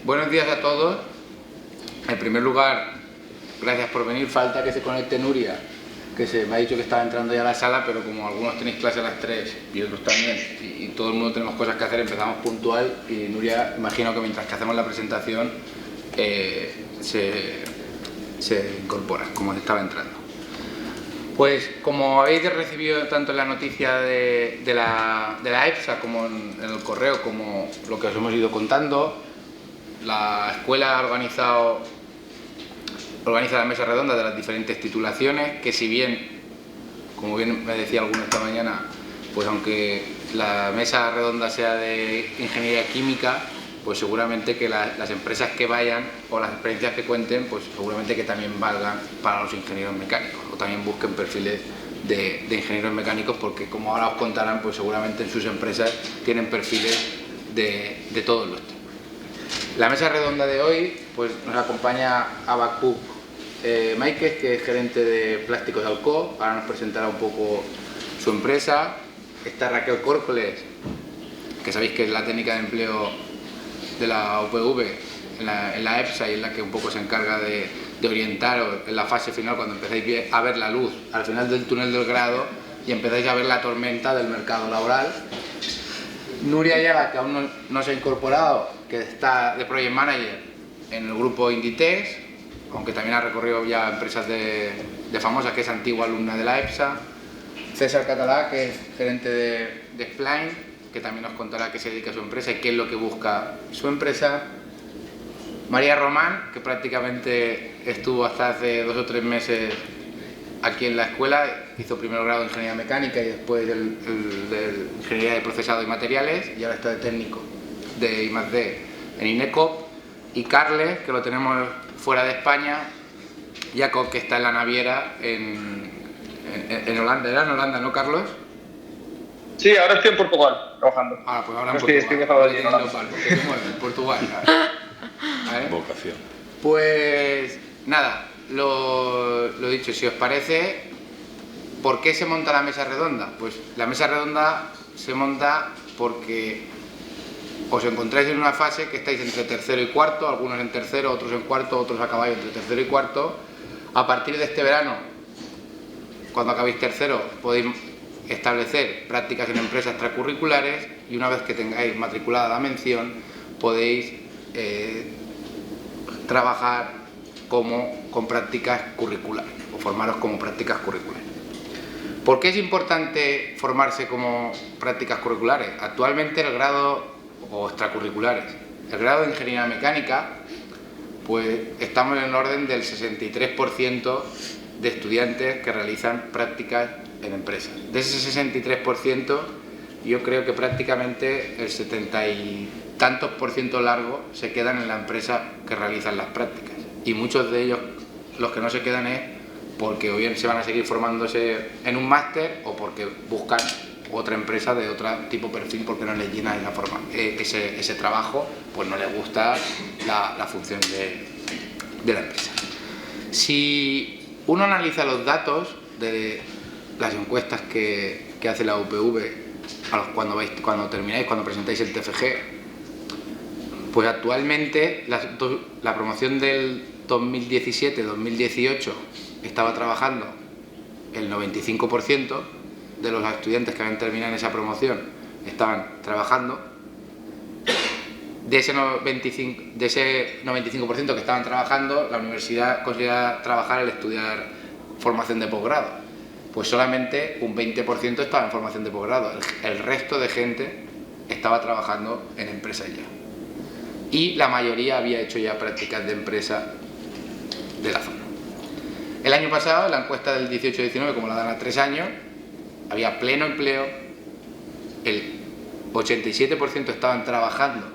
Buenos días a todos. En primer lugar, gracias por venir. Falta que se conecte Nuria, que se me ha dicho que estaba entrando ya a la sala, pero como algunos tenéis clase a las 3 y otros también, y todo el mundo tenemos cosas que hacer, empezamos puntual y Nuria, imagino que mientras que hacemos la presentación se incorpora, como estaba entrando. Pues como habéis recibido tanto en la noticia de la EPSA como en el correo, como lo que os hemos ido contando, la escuela organiza la mesa redonda de las diferentes titulaciones, que si bien, como bien me decía alguno esta mañana, pues aunque la mesa redonda sea de ingeniería química, pues seguramente que las empresas que vayan o las experiencias que cuenten, pues seguramente que también valgan para los ingenieros mecánicos, o también busquen perfiles de ingenieros mecánicos, porque como ahora os contarán, pues seguramente en sus empresas tienen perfiles de todos los tipos. La mesa redonda de hoy, pues nos acompaña Habacuc Máiquez, que es gerente de Plásticos de Alcoa. Ahora nos presentará un poco su empresa. Está Raquel Córcoles, que sabéis que es la técnica de empleo de la UPV en la EPSA, y es la que un poco se encarga de orientaros en la fase final, cuando empezáis a ver la luz al final del túnel del grado y empezáis a ver la tormenta del mercado laboral. Nuria Ayala, que aún no se ha incorporado, que está de Project Manager en el grupo Inditex, aunque también ha recorrido ya empresas de famosas, que es antigua alumna de la EPSA. César Catalá, que es gerente de Spline, que también nos contará qué se dedica a su empresa y qué es lo que busca su empresa. María Román, que prácticamente estuvo hasta hace 2 o 3 meses aquí en la escuela, hizo primer grado de Ingeniería Mecánica y después de Ingeniería de Procesado y Materiales, y ahora está de técnico de I+D en INECOP. Y Carles, que lo tenemos fuera de España. Jacob, que está en la naviera en Holanda. ¿Era en Holanda, no, Carlos? Sí, ahora estoy en Portugal, trabajando. Ah, pues ahora en Portugal. Estoy en Holanda. que te mueves, Portugal. ¿Vale? Vocación. Pues nada, lo dicho, si os parece, ¿por qué se monta la mesa redonda? Pues la mesa redonda se monta porque os encontráis en una fase que estáis entre tercero y cuarto, algunos en tercero, otros en cuarto, otros acabáis entre tercero y cuarto. A partir de este verano, cuando acabéis tercero, podéis establecer prácticas en empresas extracurriculares, y una vez que tengáis matriculada la mención, podéis trabajar con prácticas curriculares o formaros como prácticas curriculares. ¿Por qué es importante formarse como prácticas curriculares? Actualmente el grado, o extracurriculares, el grado de Ingeniería Mecánica, pues estamos en el orden del 63% de estudiantes que realizan prácticas en empresas. De ese 63%, yo creo que prácticamente el 70 y tantos % largo se quedan en la empresa que realizan las prácticas, y muchos de ellos, los que no se quedan, es porque o bien se van a seguir formándose en un máster o porque buscan otra empresa de otro tipo de perfil, porque no les llena ese trabajo, pues no les gusta la función de la empresa. Si uno analiza los datos de las encuestas que hace la UPV cuando termináis, cuando presentáis el TFG, pues actualmente la promoción del 2017-2018 estaba trabajando el 95% de los estudiantes que habían terminado en esa promoción, estaban trabajando. De ese 95% que estaban trabajando, la universidad considera trabajar el estudiar formación de posgrado. Pues solamente un 20% estaba en formación de posgrado. El resto de gente estaba trabajando en empresas ya. Y la mayoría había hecho ya prácticas de empresa de la zona. El año pasado, la encuesta del 18-19, como la dan a 3 años, había pleno empleo, el 87% estaban trabajando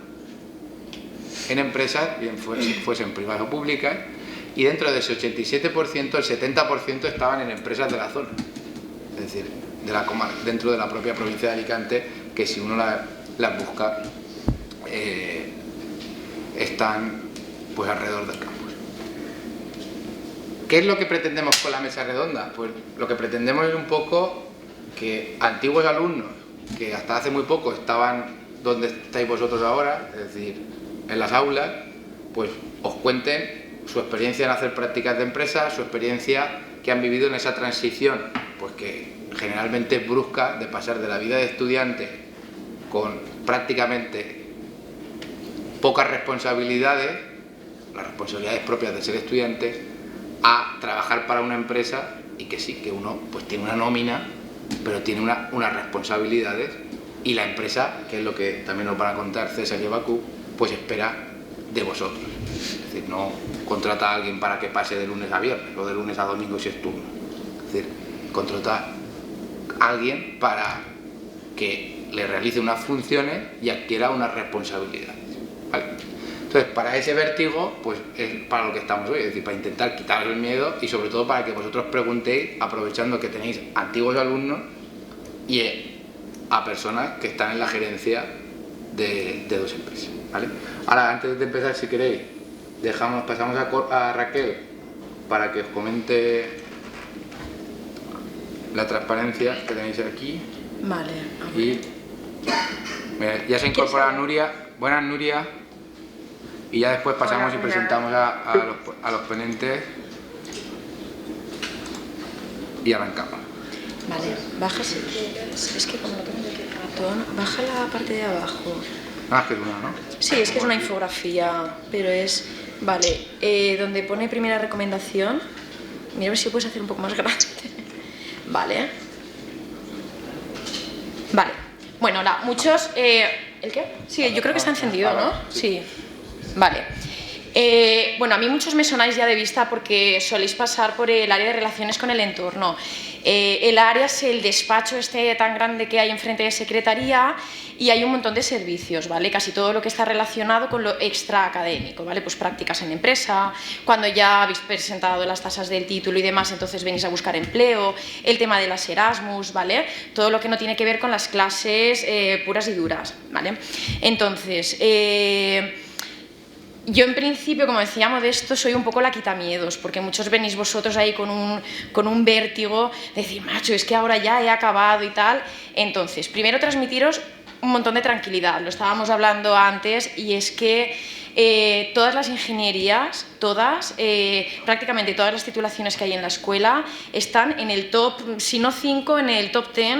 en empresas, bien fuesen privadas o públicas, y dentro de ese 87%, el 70% estaban en empresas de la zona, es decir, de la comarca, dentro de la propia provincia de Alicante, que si uno las busca, están pues alrededor del campus. ¿Qué es lo que pretendemos con la mesa redonda? Pues lo que pretendemos es un poco que antiguos alumnos que hasta hace muy poco estaban donde estáis vosotros ahora, es decir, en las aulas, pues os cuenten su experiencia en hacer prácticas de empresa, su experiencia que han vivido en esa transición, pues que generalmente es brusca, de pasar de la vida de estudiante con prácticamente pocas responsabilidades, las responsabilidades propias de ser estudiante, a trabajar para una empresa y que sí, que uno pues tiene una nómina, pero tiene unas responsabilidades, y la empresa, que es lo que también nos van a contar César y Bakú, pues espera de vosotros. Es decir, no contrata a alguien para que pase de lunes a viernes o de lunes a domingo si es turno. Es decir, contrata a alguien para que le realice unas funciones y adquiera unas responsabilidades, ¿vale? Entonces, para ese vértigo, pues es para lo que estamos hoy, es decir, para intentar quitaros el miedo y sobre todo para que vosotros preguntéis, aprovechando que tenéis antiguos alumnos y a personas que están en la gerencia de dos empresas, ¿vale? Ahora, antes de empezar, si queréis, pasamos a Raquel para que os comente la transparencia que tenéis aquí. Vale. Y mira, ya se incorpora Nuria. Buenas, Nuria. Y ya después pasamos y presentamos a los ponentes y arrancamos. Vale, baja, es que como lo tengo aquí el ratón, baja la parte de abajo. Ah, es que es una, ¿no? Sí, es que es una infografía, pero es, vale, donde pone primera recomendación, mira a ver si puedes hacer un poco más grande. Vale. Vale, bueno, hola, muchos, ¿el qué? Sí, yo creo que está encendido, ¿no? Sí. Vale. Bueno, a mí muchos me sonáis ya de vista porque soléis pasar por el área de relaciones con el entorno. El área es el despacho este tan grande que hay enfrente de secretaría y hay un montón de servicios, ¿vale? Casi todo lo que está relacionado con lo extraacadémico, ¿vale? Pues prácticas en empresa, cuando ya habéis presentado las tasas del título y demás, entonces venís a buscar empleo, el tema de las Erasmus, ¿vale? Todo lo que no tiene que ver con las clases puras y duras, ¿vale? Entonces, yo en principio, como decía Modesto, soy un poco la quitamiedos, porque muchos venís vosotros ahí con un vértigo, de decir, macho, es que ahora ya he acabado y tal. Entonces, primero transmitiros un montón de tranquilidad, lo estábamos hablando antes, y es que todas las ingenierías, prácticamente todas las titulaciones que hay en la escuela están en el top, si no 5, en el top 10,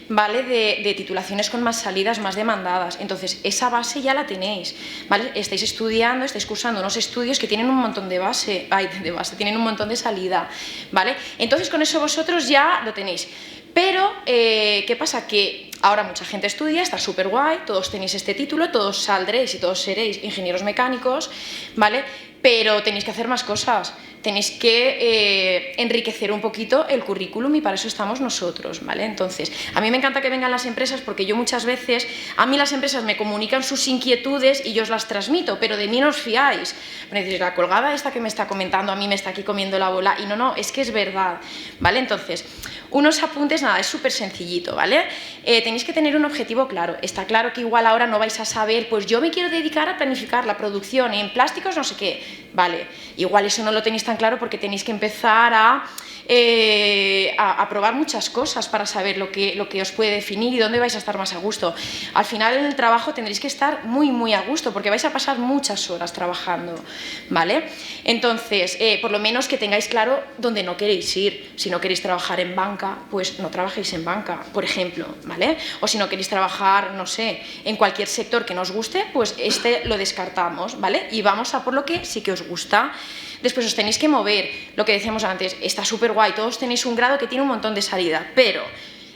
¿vale? De titulaciones con más salidas, más demandadas. Entonces, esa base ya la tenéis, ¿vale? Estáis estudiando, estáis cursando unos estudios que tienen un montón de base, tienen un montón de salida, ¿vale? Entonces, con eso vosotros ya lo tenéis. Pero, ¿qué pasa? Que ahora mucha gente estudia, está súper guay, todos tenéis este título, todos saldréis y todos seréis ingenieros mecánicos, ¿vale? Pero tenéis que hacer más cosas, tenéis que enriquecer un poquito el currículum y para eso estamos nosotros, ¿vale? Entonces, a mí me encanta que vengan las empresas porque yo muchas veces, a mí las empresas me comunican sus inquietudes y yo os las transmito, pero de mí no os fiáis. Me decís, la colgada esta que me está comentando a mí me está aquí comiendo la bola, y no, es que es verdad, ¿vale? Entonces, unos apuntes, nada, es súper sencillito, ¿vale? Tenéis que tener un objetivo claro. Está claro que igual ahora no vais a saber, pues yo me quiero dedicar a planificar la producción en plásticos, no sé qué, ¿vale? Igual eso no lo tenéis tan claro porque tenéis que empezar a probar muchas cosas para saber lo que os puede definir y dónde vais a estar más a gusto. Al final en el trabajo tendréis que estar muy, muy a gusto porque vais a pasar muchas horas trabajando, ¿vale? Entonces, por lo menos que tengáis claro dónde no queréis ir. Si no queréis trabajar en banca, pues no trabajéis en banca, por ejemplo, ¿vale? O si no queréis trabajar, no sé, en cualquier sector que nos guste, pues este lo descartamos, ¿vale? Y vamos a por lo que sí que os gusta. Después os tenéis que mover, lo que decíamos antes, está súper guay, todos tenéis un grado que tiene un montón de salida, pero,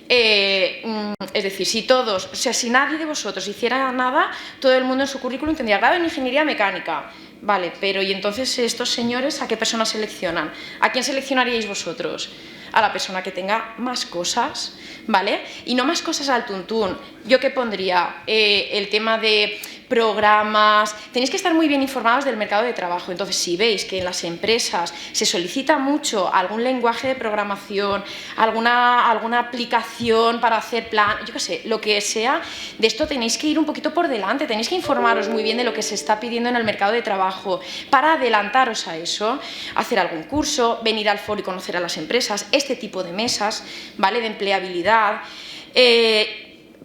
es decir, si nadie de vosotros hiciera nada, todo el mundo en su currículum tendría grado en ingeniería mecánica, vale, pero ¿y entonces estos señores a qué personas seleccionan? ¿A quién seleccionaríais vosotros? A la persona que tenga más cosas, ¿vale? Y no más cosas al tuntún. ¿Yo qué pondría? El tema de programas, tenéis que estar muy bien informados del mercado de trabajo. Entonces, si veis que en las empresas se solicita mucho algún lenguaje de programación, alguna aplicación para hacer plan, yo qué sé, lo que sea, de esto tenéis que ir un poquito por delante, tenéis que informaros muy bien de lo que se está pidiendo en el mercado de trabajo para adelantaros a eso, hacer algún curso, venir al foro y conocer a las empresas, este tipo de mesas, ¿vale? De empleabilidad.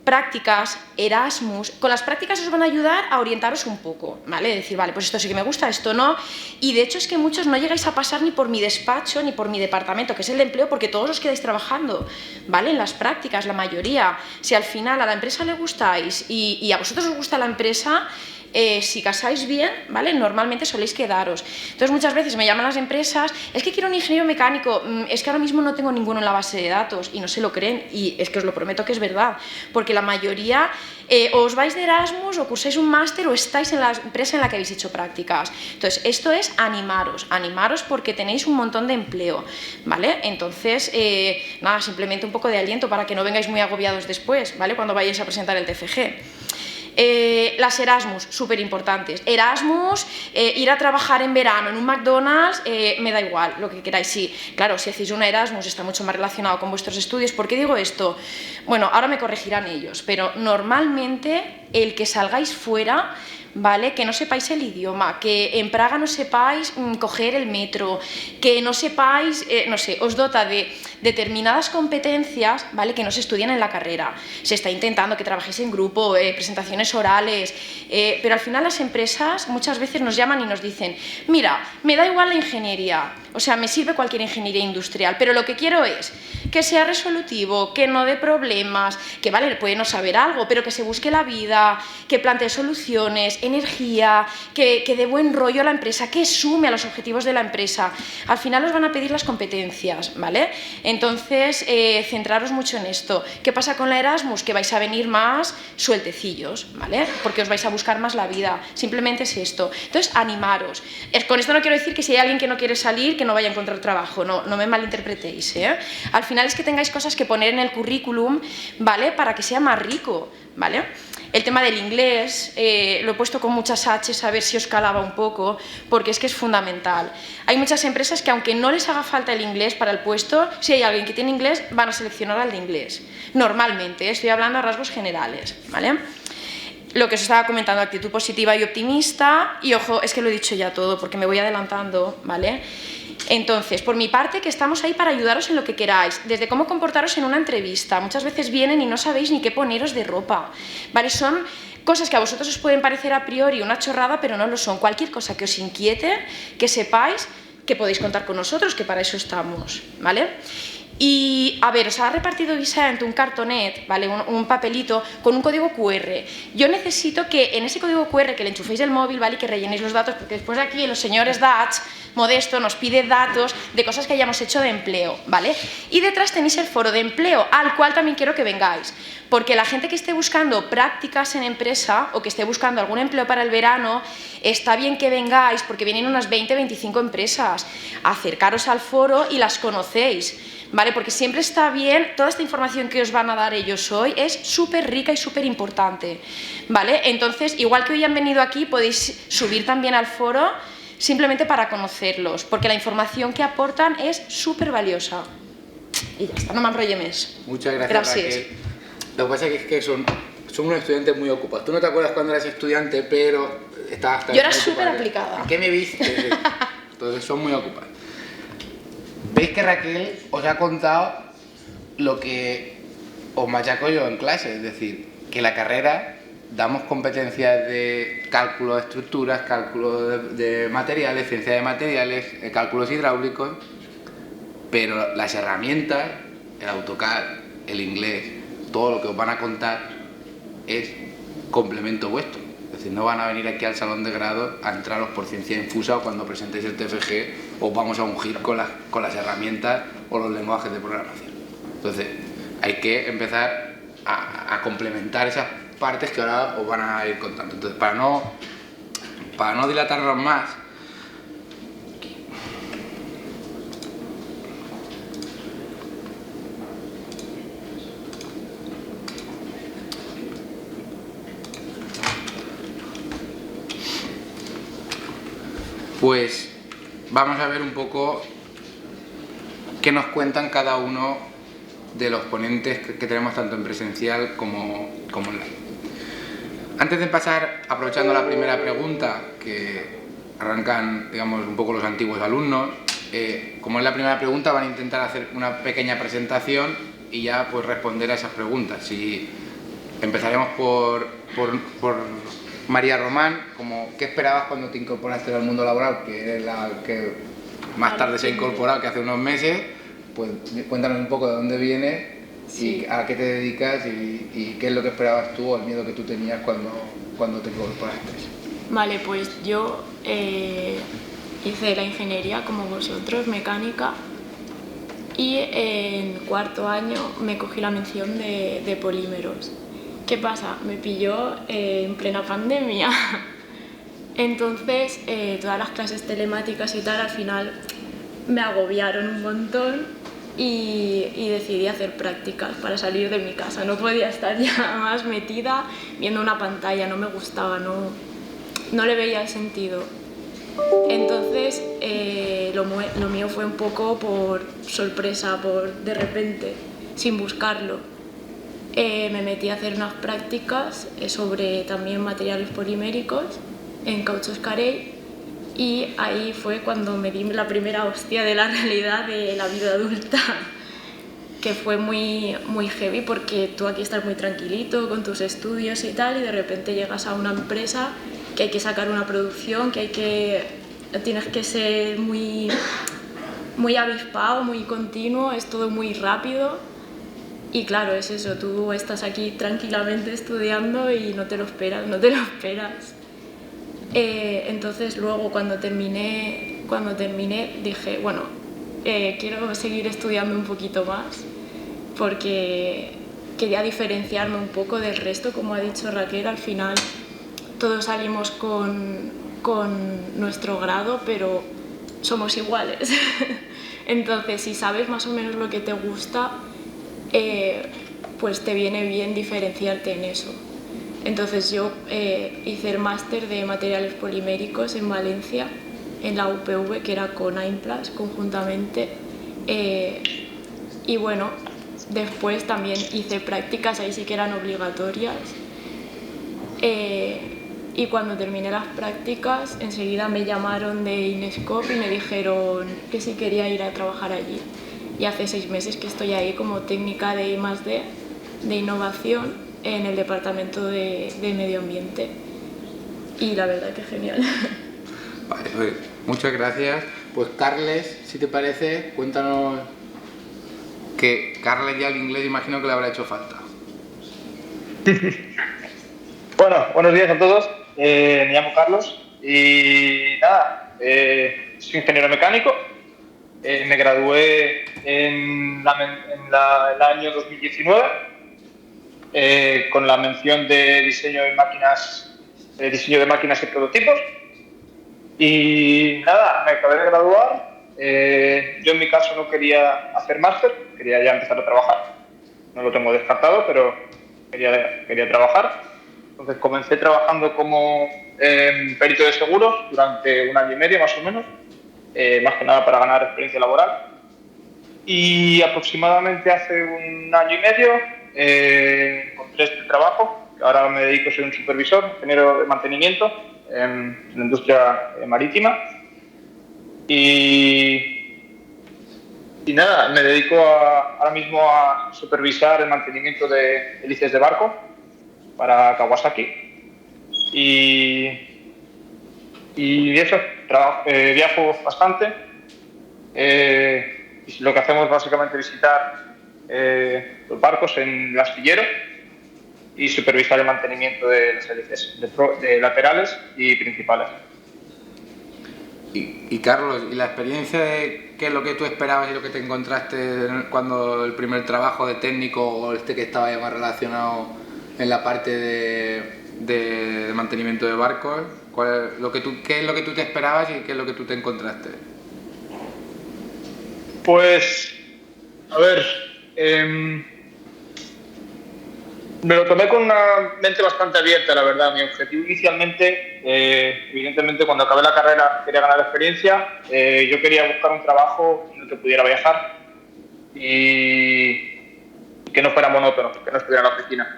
prácticas, Erasmus, con las prácticas os van a ayudar a orientaros un poco, ¿vale? Decir, vale, pues esto sí que me gusta, esto no, y de hecho es que muchos no llegáis a pasar ni por mi despacho ni por mi departamento, que es el de empleo, porque todos os quedáis trabajando, ¿vale? En las prácticas, la mayoría. Si al final a la empresa le gustáis y a vosotros os gusta la empresa, si casáis bien, ¿vale? Normalmente soléis quedaros. Entonces muchas veces me llaman las empresas, es que quiero un ingeniero mecánico, es que ahora mismo no tengo ninguno en la base de datos, y no se lo creen, y es que os lo prometo que es verdad, porque la mayoría os vais de Erasmus o cursáis un máster o estáis en la empresa en la que habéis hecho prácticas. Entonces esto es animaros porque tenéis un montón de empleo, ¿vale? Entonces nada, simplemente un poco de aliento para que no vengáis muy agobiados después, ¿vale? Cuando vayáis a presentar el TFG. Las Erasmus, súper importantes. Erasmus, ir a trabajar en verano en un McDonald's, me da igual, lo que queráis. Sí, claro, si hacéis una Erasmus está mucho más relacionado con vuestros estudios. ¿Por qué digo esto? Bueno, ahora me corregirán ellos, pero normalmente el que salgáis fuera, ¿vale? Que no sepáis el idioma, que en Praga no sepáis coger el metro, que no sepáis, no sé, os dota de determinadas competencias, ¿vale? Que no se estudian en la carrera. Se está intentando que trabajéis en grupo, presentaciones orales, pero al final las empresas muchas veces nos llaman y nos dicen, mira, me da igual la ingeniería, o sea, me sirve cualquier ingeniería industrial, pero lo que quiero es que sea resolutivo, que no dé problemas, que vale, puede no saber algo, pero que se busque la vida, que plantee soluciones, energía, que dé buen rollo a la empresa, que sume a los objetivos de la empresa. Al final os van a pedir las competencias, ¿vale? Entonces, centraros mucho en esto. ¿Qué pasa con la Erasmus? Que vais a venir más sueltecillos, ¿vale? Porque os vais a buscar más la vida. Simplemente es esto. Entonces, animaros. Con esto no quiero decir que si hay alguien que no quiere salir, que no vaya a encontrar trabajo. No me malinterpretéis, ¿eh? Al final es que tengáis cosas que poner en el currículum, ¿vale? Para que sea más rico, ¿vale? El tema del inglés, lo he puesto con muchas H's a ver si os calaba un poco, porque es que es fundamental. Hay muchas empresas que aunque no les haga falta el inglés para el puesto, si hay alguien que tiene inglés, van a seleccionar al de inglés. Normalmente, estoy hablando a rasgos generales, ¿vale? Lo que os estaba comentando, actitud positiva y optimista, y ojo, es que lo he dicho ya todo porque me voy adelantando, ¿vale? Entonces, por mi parte, que estamos ahí para ayudaros en lo que queráis, desde cómo comportaros en una entrevista. Muchas veces vienen y no sabéis ni qué poneros de ropa, ¿vale? Son cosas que a vosotros os pueden parecer a priori una chorrada, pero no lo son. Cualquier cosa que os inquiete, que sepáis que podéis contar con nosotros, que para eso estamos, ¿vale? Y, a ver, os ha repartido Vicent un cartonet, ¿vale? Un papelito con un código QR. Yo necesito que en ese código QR que le enchuféis el móvil, ¿vale? Y que rellenéis los datos, porque después de aquí los señores Dutch, Modesto, nos pide datos de cosas que hayamos hecho de empleo, ¿vale? Y detrás tenéis el foro de empleo, al cual también quiero que vengáis. Porque la gente que esté buscando prácticas en empresa o que esté buscando algún empleo para el verano, está bien que vengáis porque vienen unas 20-25 empresas. Acercaros al foro y las conocéis, ¿vale? Porque siempre está bien, toda esta información que os van a dar ellos hoy es súper rica y súper importante, ¿vale? Entonces, igual que hoy han venido aquí, podéis subir también al foro simplemente para conocerlos, porque la información que aportan es súper valiosa. Y ya está, no me enrolle más. Muchas gracias, Raquel. Lo que pasa es que son unos estudiantes muy ocupados. Tú no te acuerdas cuando eras estudiante, pero estabas también. Yo era súper aplicada. ¿En qué me viste? Entonces son muy ocupados. Veis que Raquel os ha contado lo que os machaco yo en clase, es decir, que la carrera damos competencias de cálculo de estructuras, cálculo de materiales, ciencia de materiales, cálculos hidráulicos, pero las herramientas, el AutoCAD, el inglés, todo lo que os van a contar es complemento vuestro. Es decir, no van a venir aquí al salón de grado a entraros por ciencia infusa o cuando presentéis el TFG os vamos a ungir con las herramientas o los lenguajes de programación. Entonces, hay que empezar a complementar esas partes que ahora os van a ir contando. Entonces, para no dilatarnos más, pues vamos a ver un poco qué nos cuentan cada uno de los ponentes que tenemos tanto en presencial como online. Antes de pasar, aprovechando la primera pregunta, que arrancan, digamos, un poco los antiguos alumnos, como es la primera pregunta, van a intentar hacer una pequeña presentación y ya pues responder a esas preguntas. Si Empezaremos por María Román. ¿Qué esperabas cuando te incorporaste al mundo laboral? Que es la que más tarde se ha incorporado, que hace unos meses. Pues cuéntanos un poco de dónde vienes, Sí. y a qué te dedicas y qué es lo que esperabas tú o el miedo que tú tenías cuando te incorporaste. Vale, pues yo hice la ingeniería como vosotros, mecánica, y en cuarto año me cogí la mención de polímeros. ¿Qué pasa? Me pilló en plena pandemia. Entonces, todas las clases telemáticas y tal, al final me agobiaron un montón y decidí hacer prácticas para salir de mi casa. No podía estar ya más metida viendo una pantalla, no me gustaba, no le veía el sentido. Entonces, lo mío fue un poco por sorpresa, por de repente, sin buscarlo. Me metí a hacer unas prácticas sobre también materiales poliméricos en Cauchos Carey, y ahí fue cuando me di la primera hostia de la realidad de la vida adulta, que fue muy, muy heavy, porque tú aquí estás muy tranquilito con tus estudios y tal, y de repente llegas a una empresa que hay que sacar una producción, tienes que ser muy, muy avispado, muy continuo, es todo muy rápido. Y claro, es eso, tú estás aquí tranquilamente estudiando y no te lo esperas. Entonces luego cuando terminé dije, bueno, quiero seguir estudiando un poquito más, porque quería diferenciarme un poco del resto, como ha dicho Raquel. Al final todos salimos con nuestro grado, pero somos iguales. Entonces, si sabes más o menos lo que te gusta, pues te viene bien diferenciarte en eso. Entonces yo hice el máster de materiales poliméricos en Valencia, en la UPV, que era con AIMPLAS conjuntamente, y bueno, después también hice prácticas, ahí sí que eran obligatorias, y cuando terminé las prácticas enseguida me llamaron de Inescope y me dijeron que si quería ir a trabajar allí. Y hace 6 meses que estoy ahí como técnica de I+D, de innovación, en el departamento de medio ambiente. Y la verdad que genial. Vale, pues, muchas gracias. Pues Carles, si te parece, cuéntanos, que Carles ya el inglés imagino que le habrá hecho falta. Bueno, buenos días a todos. Me llamo Carlos y nada, soy ingeniero mecánico. Me gradué en el año 2019 con la mención de diseño de máquinas y prototipos. Y nada, me acabé de graduar. Yo en mi caso no quería hacer máster, quería ya empezar a trabajar. No lo tengo descartado, pero quería trabajar. Entonces comencé trabajando como perito de seguros durante 1 año y medio más o menos, más que nada para ganar experiencia laboral. Y aproximadamente hace 1 año y medio encontré este trabajo, que ahora me dedico a ser un supervisor, ingeniero de mantenimiento en la industria marítima. Y nada, me dedico ahora mismo a supervisar el mantenimiento de hélices de barco para Kawasaki. Y eso, viajo bastante. Y lo que hacemos es básicamente visitar los barcos en el astillero y supervisar el mantenimiento de las hélices, de laterales y principales. Y Carlos, ¿y la experiencia de qué es lo que tú esperabas y lo que te encontraste cuando el primer trabajo de técnico o que estaba ya más relacionado en la parte de mantenimiento de barcos? ¿Qué es lo que tú te esperabas y qué es lo que tú te encontraste? Pues, a ver, me lo tomé con una mente bastante abierta, la verdad. Mi objetivo inicialmente, evidentemente cuando acabé la carrera quería ganar experiencia. Yo quería buscar un trabajo en el que pudiera viajar y que no fuera monótono, que no estuviera en la oficina.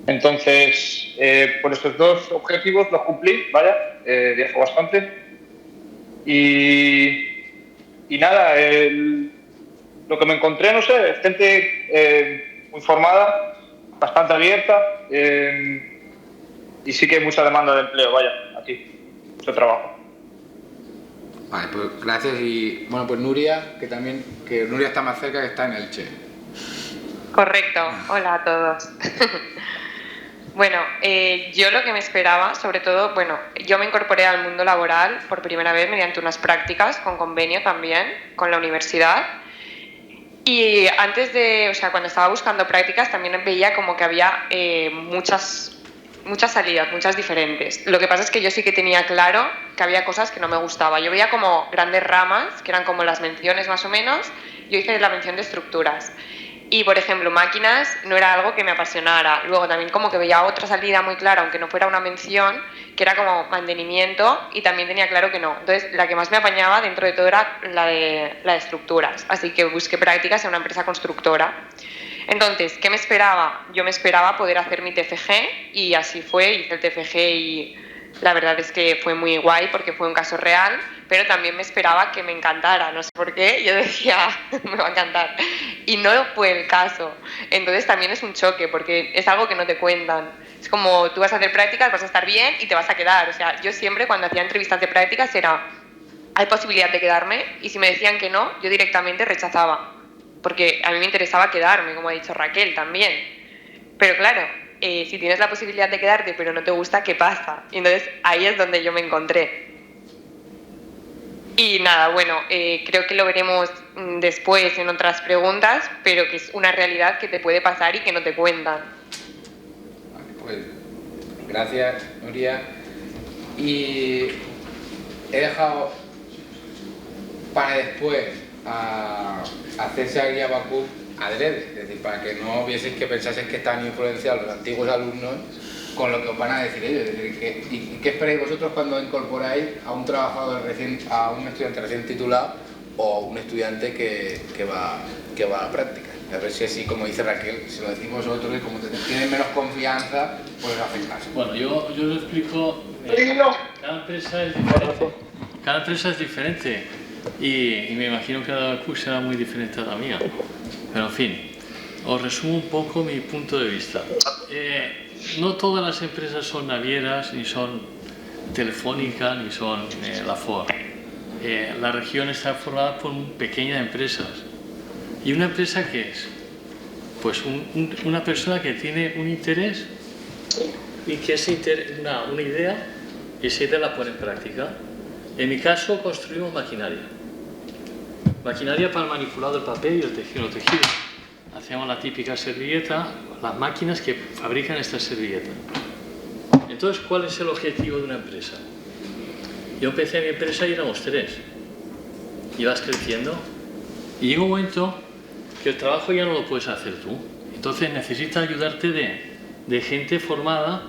Entonces, por estos 2 objetivos los cumplí, viajo bastante. Y nada, lo que me encontré, no sé, gente muy formada, bastante abierta y sí que hay mucha demanda de empleo, vaya, aquí, mucho trabajo. Vale, pues gracias. Y bueno, pues Nuria, que Nuria está más cerca, que está en Elche. Correcto, hola a todos. Bueno, yo lo que me esperaba, sobre todo, bueno, yo me incorporé al mundo laboral por primera vez mediante unas prácticas con convenio también con la universidad. Y antes de, o sea, cuando estaba buscando prácticas también veía como que había muchas salidas, muchas diferentes. Lo que pasa es que yo sí que tenía claro que había cosas que no me gustaba. Yo veía como grandes ramas, que eran como las menciones más o menos. Yo hice la mención de estructuras. Y, por ejemplo, máquinas no era algo que me apasionara. Luego también como que veía otra salida muy clara, aunque no fuera una mención, que era como mantenimiento, y también tenía claro que no. Entonces, la que más me apañaba dentro de todo era la de estructuras. Así que busqué prácticas en una empresa constructora. Entonces, ¿qué me esperaba? Yo me esperaba poder hacer mi TFG, y así fue, hice el TFG y la verdad es que fue muy guay porque fue un caso real, pero también me esperaba que me encantara, no sé por qué, yo decía, me va a encantar, y no fue el caso. Entonces también es un choque porque es algo que no te cuentan. Es como tú vas a hacer prácticas, vas a estar bien y te vas a quedar. O sea, yo siempre cuando hacía entrevistas de prácticas era, hay posibilidad de quedarme, y si me decían que no, yo directamente rechazaba, porque a mí me interesaba quedarme, como ha dicho Raquel también. Pero claro, si tienes la posibilidad de quedarte pero no te gusta, ¿qué pasa? Y entonces ahí es donde yo me encontré. Y nada, bueno, creo que lo veremos después en otras preguntas, pero que es una realidad que te puede pasar y que no te cuentan. Vale, pues gracias, Nuria. Y he dejado para después a César y a Bakú adrede, es decir, para que no vieseis que pensaseis que están influenciados los antiguos alumnos con lo que os van a decir ellos. Es decir, ¿y qué esperáis vosotros cuando incorporáis a un trabajador a un estudiante recién titulado o un estudiante que va a práctica? A ver si así, como dice Raquel, si lo decimos vosotros y como tienen menos confianza, pues hacen caso. Bueno, yo lo explico. Cada empresa es diferente. Cada empresa es diferente y me imagino que cada curso será muy diferente a la mía. Pero en fin, os resumo un poco mi punto de vista. No todas las empresas son navieras, ni son Telefónica, ni son la Ford. La región está formada por pequeñas empresas. ¿Y una empresa qué es? Pues una persona que tiene un interés y que una idea, y esa idea la pone en práctica. En mi caso, construimos maquinaria. Maquinaria para el manipulado del papel y el tejido. Hacemos la típica servilleta, las máquinas que fabrican esta servilleta. Entonces, ¿cuál es el objetivo de una empresa? Yo empecé mi empresa y éramos 3. Y vas creciendo. Y llega un momento que el trabajo ya no lo puedes hacer tú. Entonces necesitas ayudarte de gente formada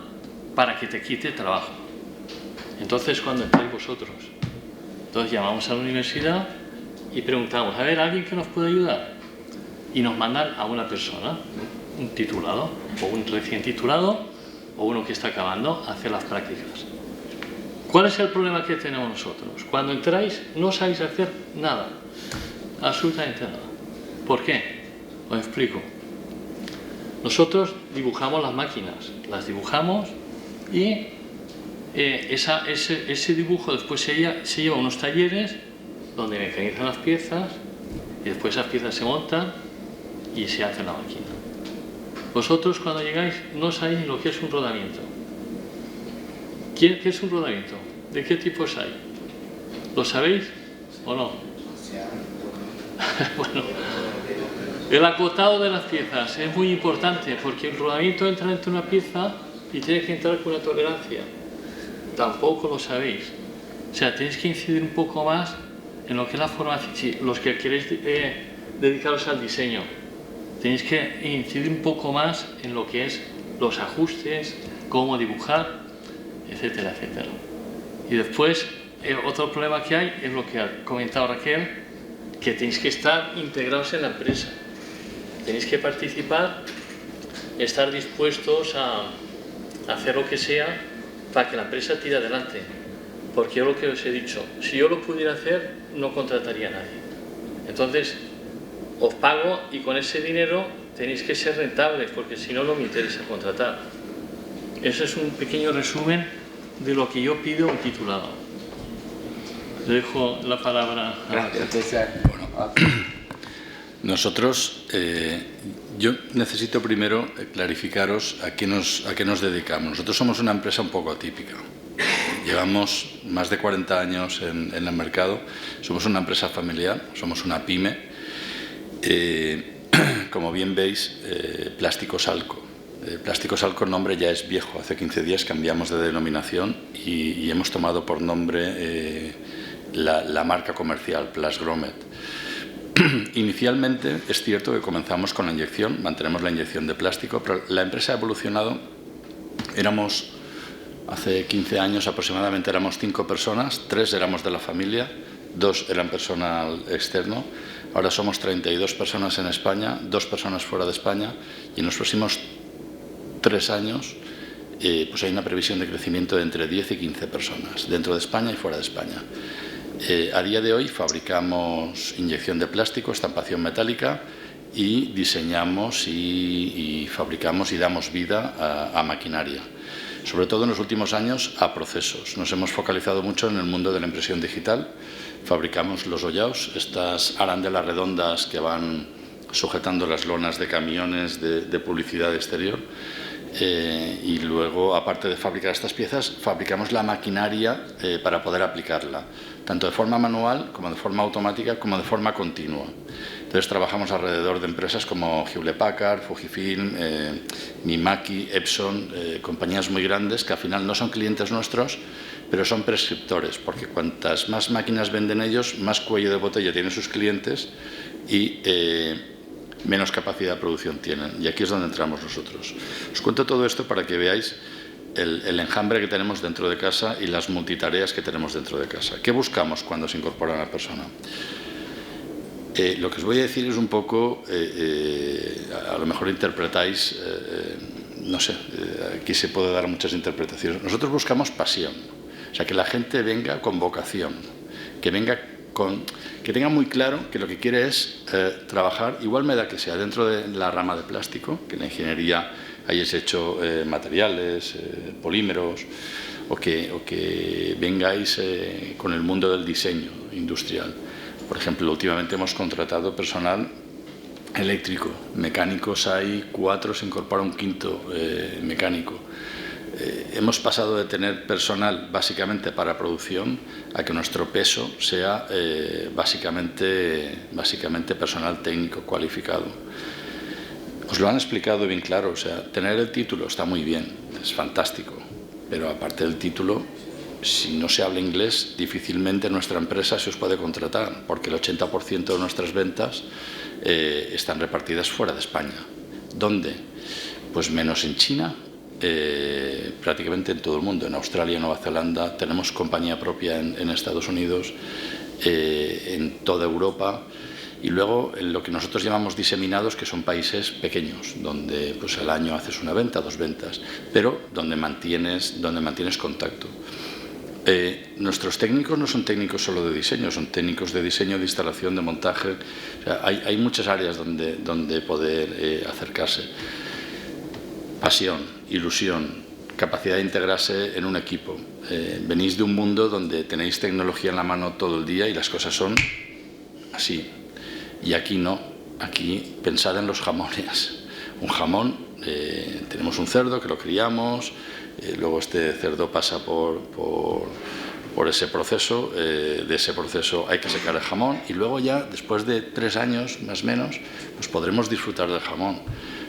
para que te quite trabajo. Entonces, cuando entráis vosotros, entonces llamamos a la universidad y preguntamos, a ver, ¿alguien que nos puede ayudar? Y nos mandan a una persona, un titulado, o un recién titulado, o uno que está acabando, a hacer las prácticas. ¿Cuál es el problema que tenemos nosotros? Cuando entráis no sabéis hacer nada, absolutamente nada. ¿Por qué? Os explico. Nosotros dibujamos las máquinas, las dibujamos y ese dibujo después se lleva a unos talleres donde mecanizan las piezas y después esas piezas se montan y se hace la máquina. Vosotros cuando llegáis no sabéis ni lo que es un rodamiento. ¿Qué es un rodamiento? ¿De qué tipos hay? ¿Lo sabéis o no? Bueno, el acotado de las piezas es muy importante porque el rodamiento entra dentro de una pieza y tiene que entrar con una tolerancia. Tampoco lo sabéis. O sea, tenéis que incidir un poco más en lo que es la formación. Si los que queréis dedicaros al diseño, tenéis que incidir un poco más en lo que es los ajustes, cómo dibujar, etcétera, etcétera. Y después, otro problema que hay es lo que ha comentado Raquel, que tenéis que estar integrados en la empresa. Tenéis que participar, estar dispuestos a hacer lo que sea para que la empresa tire adelante. Porque yo lo que os he dicho, si yo lo pudiera hacer, no contrataría a nadie. Entonces, os pago y con ese dinero tenéis que ser rentables, porque si no, no me interesa contratar. Ese es un pequeño resumen de lo que yo pido a un titulado. Le dejo la palabra a... Gracias, César. Bueno, nosotros, yo necesito primero clarificaros a qué nos dedicamos. Nosotros somos una empresa un poco atípica. Llevamos más de 40 años en el mercado. Somos una empresa familiar, somos una pyme. Como bien veis, Plásticos Alco. Plásticos Alco, el nombre ya es viejo. Hace 15 días cambiamos de denominación y hemos tomado por nombre la marca comercial Plasgromet. Inicialmente es cierto que comenzamos con la inyección, mantenemos la inyección de plástico, pero la empresa ha evolucionado. Hace 15 años aproximadamente éramos 5 personas, 3 éramos de la familia, 2 eran personal externo. Ahora somos 32 personas en España, 2 personas fuera de España, y en los próximos 3 años pues hay una previsión de crecimiento de entre 10 y 15 personas, dentro de España y fuera de España. A día de hoy fabricamos inyección de plástico, estampación metálica, y diseñamos y fabricamos y damos vida a maquinaria. Sobre todo en los últimos años a procesos. Nos hemos focalizado mucho en el mundo de la impresión digital. Fabricamos los hollaus, estas arandelas redondas que van sujetando las lonas de camiones de publicidad exterior. Y luego, aparte de fabricar estas piezas, fabricamos la maquinaria para poder aplicarla, tanto de forma manual, como de forma automática, como de forma continua. Entonces trabajamos alrededor de empresas como Hewlett Packard, Fujifilm, Mimaki, Epson, compañías muy grandes que al final no son clientes nuestros, pero son prescriptores, porque cuantas más máquinas venden ellos, más cuello de botella tienen sus clientes y menos capacidad de producción tienen. Y aquí es donde entramos nosotros. Os cuento todo esto para que veáis el enjambre que tenemos dentro de casa y las multitareas que tenemos dentro de casa. ¿Qué buscamos cuando se incorpora una persona? Lo que os voy a decir es un poco, a lo mejor interpretáis, no sé, aquí se puede dar muchas interpretaciones. Nosotros buscamos pasión, o sea, que la gente venga con vocación, que venga que tenga muy claro que lo que quiere es trabajar, igual me da que sea dentro de la rama de plástico, que en la ingeniería hayáis hecho materiales, polímeros, o que vengáis con el mundo del diseño industrial. Por ejemplo, últimamente hemos contratado personal eléctrico, mecánicos hay 4, se incorpora un 5º mecánico. Hemos pasado de tener personal básicamente para producción a que nuestro peso sea básicamente personal técnico cualificado. Os lo han explicado bien claro, o sea, tener el título está muy bien, es fantástico, pero aparte del título, si no se habla inglés, difícilmente nuestra empresa se os puede contratar, porque el 80% de nuestras ventas están repartidas fuera de España. ¿Dónde? Pues menos en China, prácticamente en todo el mundo, en Australia, Nueva Zelanda, tenemos compañía propia en Estados Unidos, en toda Europa, y luego en lo que nosotros llamamos diseminados, que son países pequeños, donde pues al año haces una venta, 2 ventas, pero donde mantienes contacto. Nuestros técnicos no son técnicos solo de diseño, son técnicos de diseño, de instalación, de montaje. O sea, hay muchas áreas donde poder acercarse. Pasión, ilusión, capacidad de integrarse en un equipo. Venís de un mundo donde tenéis tecnología en la mano todo el día y las cosas son así. Y aquí no, aquí pensad en los jamones. Un jamón, tenemos un cerdo que lo criamos, luego este cerdo pasa por ese proceso, de ese proceso hay que sacar el jamón y luego ya, después de 3 años más o menos, pues podremos disfrutar del jamón.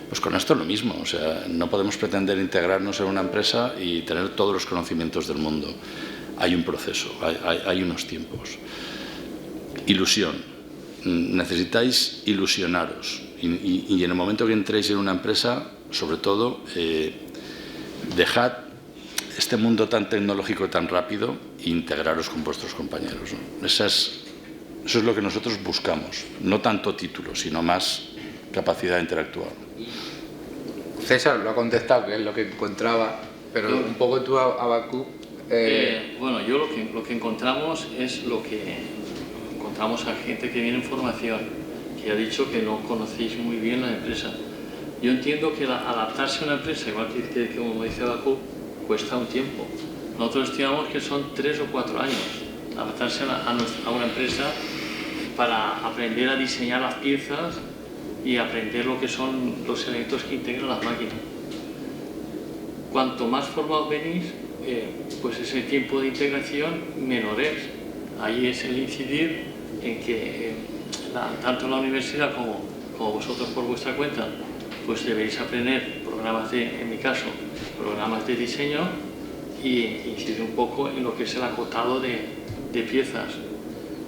Pues con esto es lo mismo, o sea, no podemos pretender integrarnos en una empresa y tener todos los conocimientos del mundo. Hay un proceso, hay unos tiempos. Ilusión. Necesitáis ilusionaros y en el momento que entréis en una empresa, sobre todo, dejad este mundo tan tecnológico, tan rápido, e integraros con vuestros compañeros, ¿no? Eso es lo que nosotros buscamos, no tanto título, sino más capacidad de interactuar. César lo ha contestado, que es lo que encontraba, pero un poco tú, Abacú. Bueno, yo lo que encontramos es lo que encontramos a gente que viene en formación, que ha dicho que no conocéis muy bien la empresa. Yo entiendo que adaptarse a una empresa, igual que como dice Bakú, cuesta un tiempo. Nosotros estimamos que son 3 o 4 años adaptarse a una empresa para aprender a diseñar las piezas y aprender lo que son los elementos que integran las máquinas. Cuanto más formados venís, pues ese tiempo de integración menor es. Ahí es el incidir en que tanto la universidad como vosotros por vuestra cuenta, pues debéis aprender programas en mi caso, programas de diseño y incidir un poco en lo que es el acotado de piezas.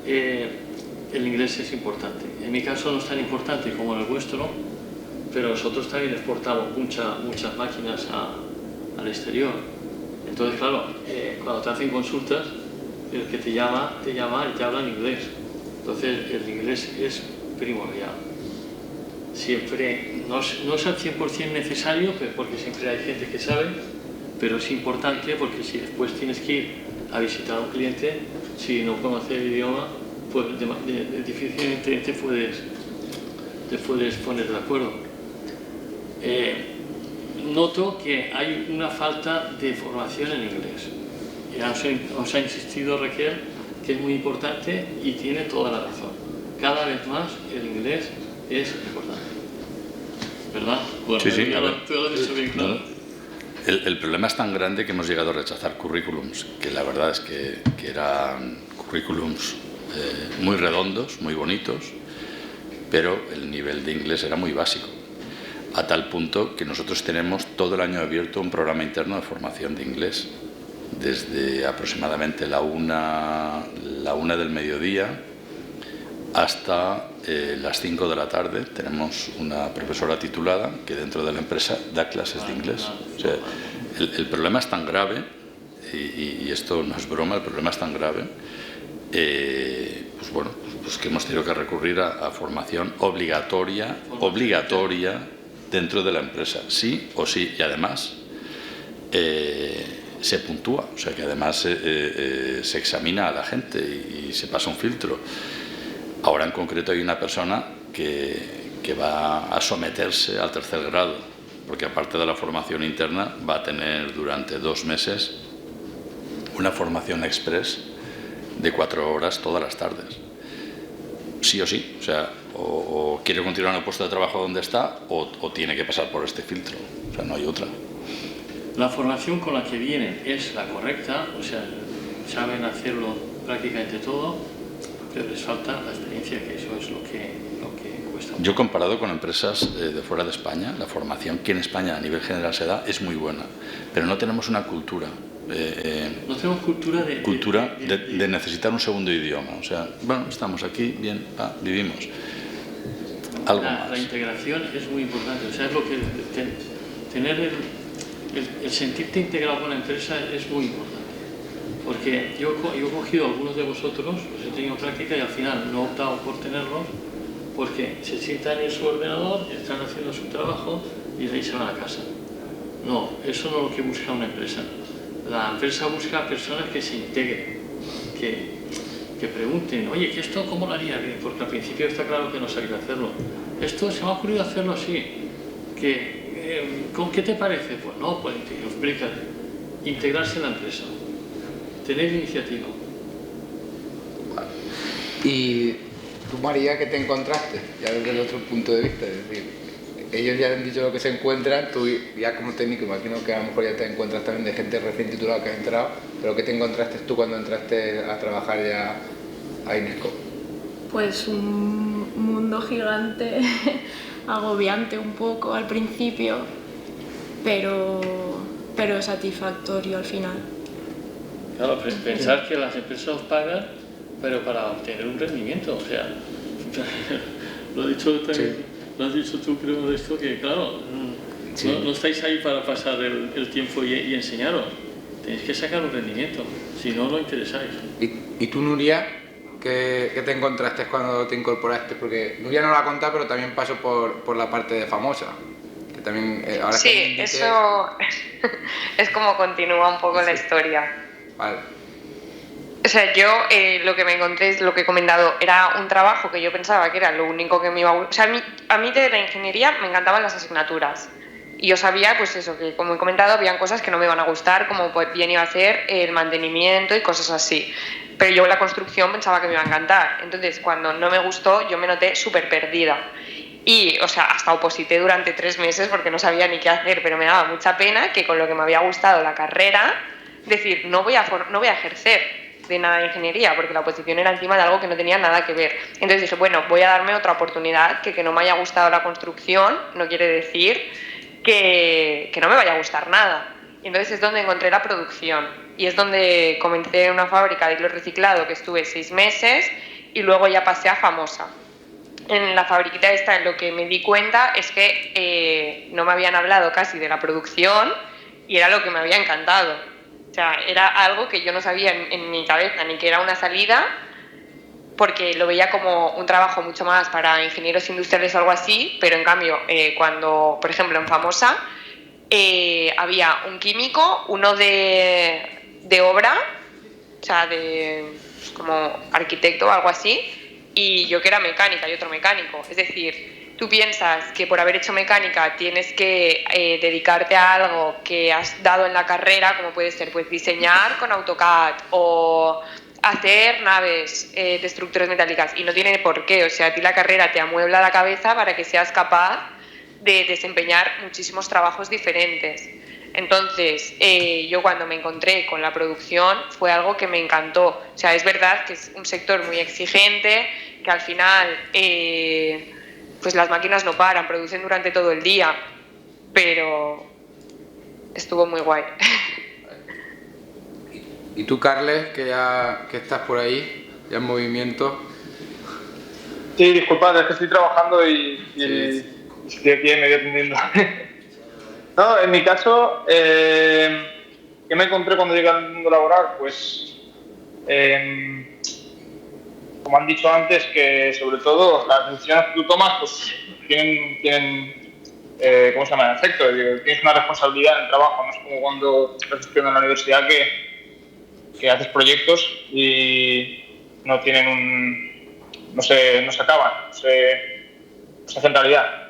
El inglés es importante. En mi caso no es tan importante como en el vuestro, pero nosotros también exportamos muchas máquinas al exterior. Entonces, claro, cuando te hacen consultas, el que te llama y te habla en inglés. Entonces, el inglés es primordial. Siempre, no es al 100% necesario, porque siempre hay gente que sabe, pero es importante porque si después tienes que ir a visitar a un cliente, si no conoces el idioma, pues difícilmente te puedes poner de acuerdo. Noto que hay una falta de formación en inglés. Ya os ha insistido Raquel que es muy importante y tiene toda la razón. Cada vez más el inglés es importante. ¿Verdad? Bueno, sí, tú lo has dicho bien claro. El problema es tan grande que hemos llegado a rechazar currículums, que la verdad es que eran currículums muy redondos, muy bonitos, pero el nivel de inglés era muy básico, a tal punto que nosotros tenemos todo el año abierto un programa interno de formación de inglés, desde aproximadamente la una del mediodía hasta las 5 de la tarde. Tenemos una profesora titulada que dentro de la empresa da clases de inglés. O sea, el problema es tan grave, y esto no es broma, el problema es tan grave, pues bueno, pues que hemos tenido que recurrir a formación obligatoria dentro de la empresa, sí o sí, y además se puntúa, o sea que además se examina a la gente y se pasa un filtro. Ahora en concreto hay una persona que va a someterse al 3er grado, porque aparte de la formación interna va a tener durante 2 meses una formación express de 4 horas todas las tardes. Sí o sí, o sea, o quiere continuar en el puesto de trabajo donde está o tiene que pasar por este filtro, o sea, no hay otra. La formación con la que vienen es la correcta, o sea, saben hacerlo prácticamente todo, pero les falta la experiencia, que eso es lo que cuesta. Yo, comparado con empresas de fuera de España, la formación que en España a nivel general se da es muy buena, pero no tenemos una cultura. No tenemos cultura de necesitar un segundo idioma. O sea, bueno, estamos aquí, bien, vivimos. Algo más. La integración es muy importante. O sea, es lo que tener el sentirte integrado con la empresa es muy importante. Porque yo he cogido a algunos de vosotros, os he tenido práctica y al final no he optado por tenerlos porque se sientan en su ordenador, están haciendo su trabajo y de ahí se van a casa. No, eso no es lo que busca una empresa. La empresa busca personas que se integren, que pregunten, oye, ¿que esto cómo lo haría? Porque al principio está claro que no sabía hacerlo. Esto se me ha ocurrido hacerlo así. ¿Con qué te parece? Pues no, pues explícate. Integrarse en la empresa. Tener iniciativa. Y tú, María, ¿qué te encontraste? Ya desde el otro punto de vista, es decir, ellos ya han dicho lo que se encuentran, tú ya como técnico imagino que a lo mejor ya te encuentras también de gente recién titulada que ha entrado, pero ¿qué te encontraste tú cuando entraste a trabajar ya a Inesco? Pues un mundo gigante, agobiante un poco al principio, pero satisfactorio al final. Claro, pensar que las empresas os pagan, pero para obtener un rendimiento, o sea, lo has dicho también, sí. Lo has dicho tú, creo, de esto, que claro, sí. no estáis ahí para pasar el tiempo y enseñaros, tenéis que sacar un rendimiento, si no, no interesáis. ¿Y tú, Nuria, qué te encontraste cuando te incorporaste? Porque Nuria no lo ha contado, pero también pasó por la parte de Famosa. Que también, ahora sí, que eso es como continúa un poco sí. La historia. Vale. O sea, yo lo que me encontré es lo que he comentado, era un trabajo que yo pensaba que era lo único que me iba a gustar. O sea, a mí de la ingeniería me encantaban las asignaturas. Y yo sabía, pues eso, que como he comentado, habían cosas que no me iban a gustar, como pues, bien iba a ser el mantenimiento y cosas así. Pero yo la construcción pensaba que me iba a encantar. Entonces, cuando no me gustó, yo me noté súper perdida. Y, o sea, hasta oposité durante 3 meses porque no sabía ni qué hacer, pero me daba mucha pena que con lo que me había gustado la carrera, decir, no voy a ejercer de nada de ingeniería, porque la oposición era encima de algo que no tenía nada que ver. Entonces dije, bueno, voy a darme otra oportunidad, que no me haya gustado la construcción no quiere decir que no me vaya a gustar nada. Y entonces es donde encontré la producción, y es donde comencé en una fábrica de hilo reciclado que estuve 6 meses, y luego ya pasé a Famosa. En la fabriquita esta, en lo que me di cuenta es que no me habían hablado casi de la producción, y era lo que me había encantado. O sea, era algo que yo no sabía en mi cabeza ni que era una salida, porque lo veía como un trabajo mucho más para ingenieros industriales o algo así, pero en cambio, cuando, por ejemplo, en Famosa, había un químico, uno de obra, o sea, pues como arquitecto o algo así, y yo que era mecánica y otro mecánico. Es decir, tú piensas que por haber hecho mecánica tienes que dedicarte a algo que has dado en la carrera, como puede ser pues diseñar con AutoCAD o hacer naves de estructuras metálicas, y no tiene por qué. O sea, a ti la carrera te amuebla la cabeza para que seas capaz de desempeñar muchísimos trabajos diferentes. Entonces, yo cuando me encontré con la producción fue algo que me encantó. O sea, es verdad que es un sector muy exigente, que al final pues las máquinas no paran, producen durante todo el día, pero estuvo muy guay. ¿Y tú, Carles, que estás por ahí, ya en movimiento? Sí, disculpad, es que estoy trabajando y estoy aquí medio atendiendo. No, en mi caso, ¿qué me encontré cuando llegué al mundo laboral? Pues, como han dicho antes, que sobre todo las decisiones que tú tomas pues tienen ¿cómo se llama? Efecto. Tienes una responsabilidad en el trabajo, no es como cuando estás estudiando en la universidad que haces proyectos y no tienen no se acaban, no se hacen realidad.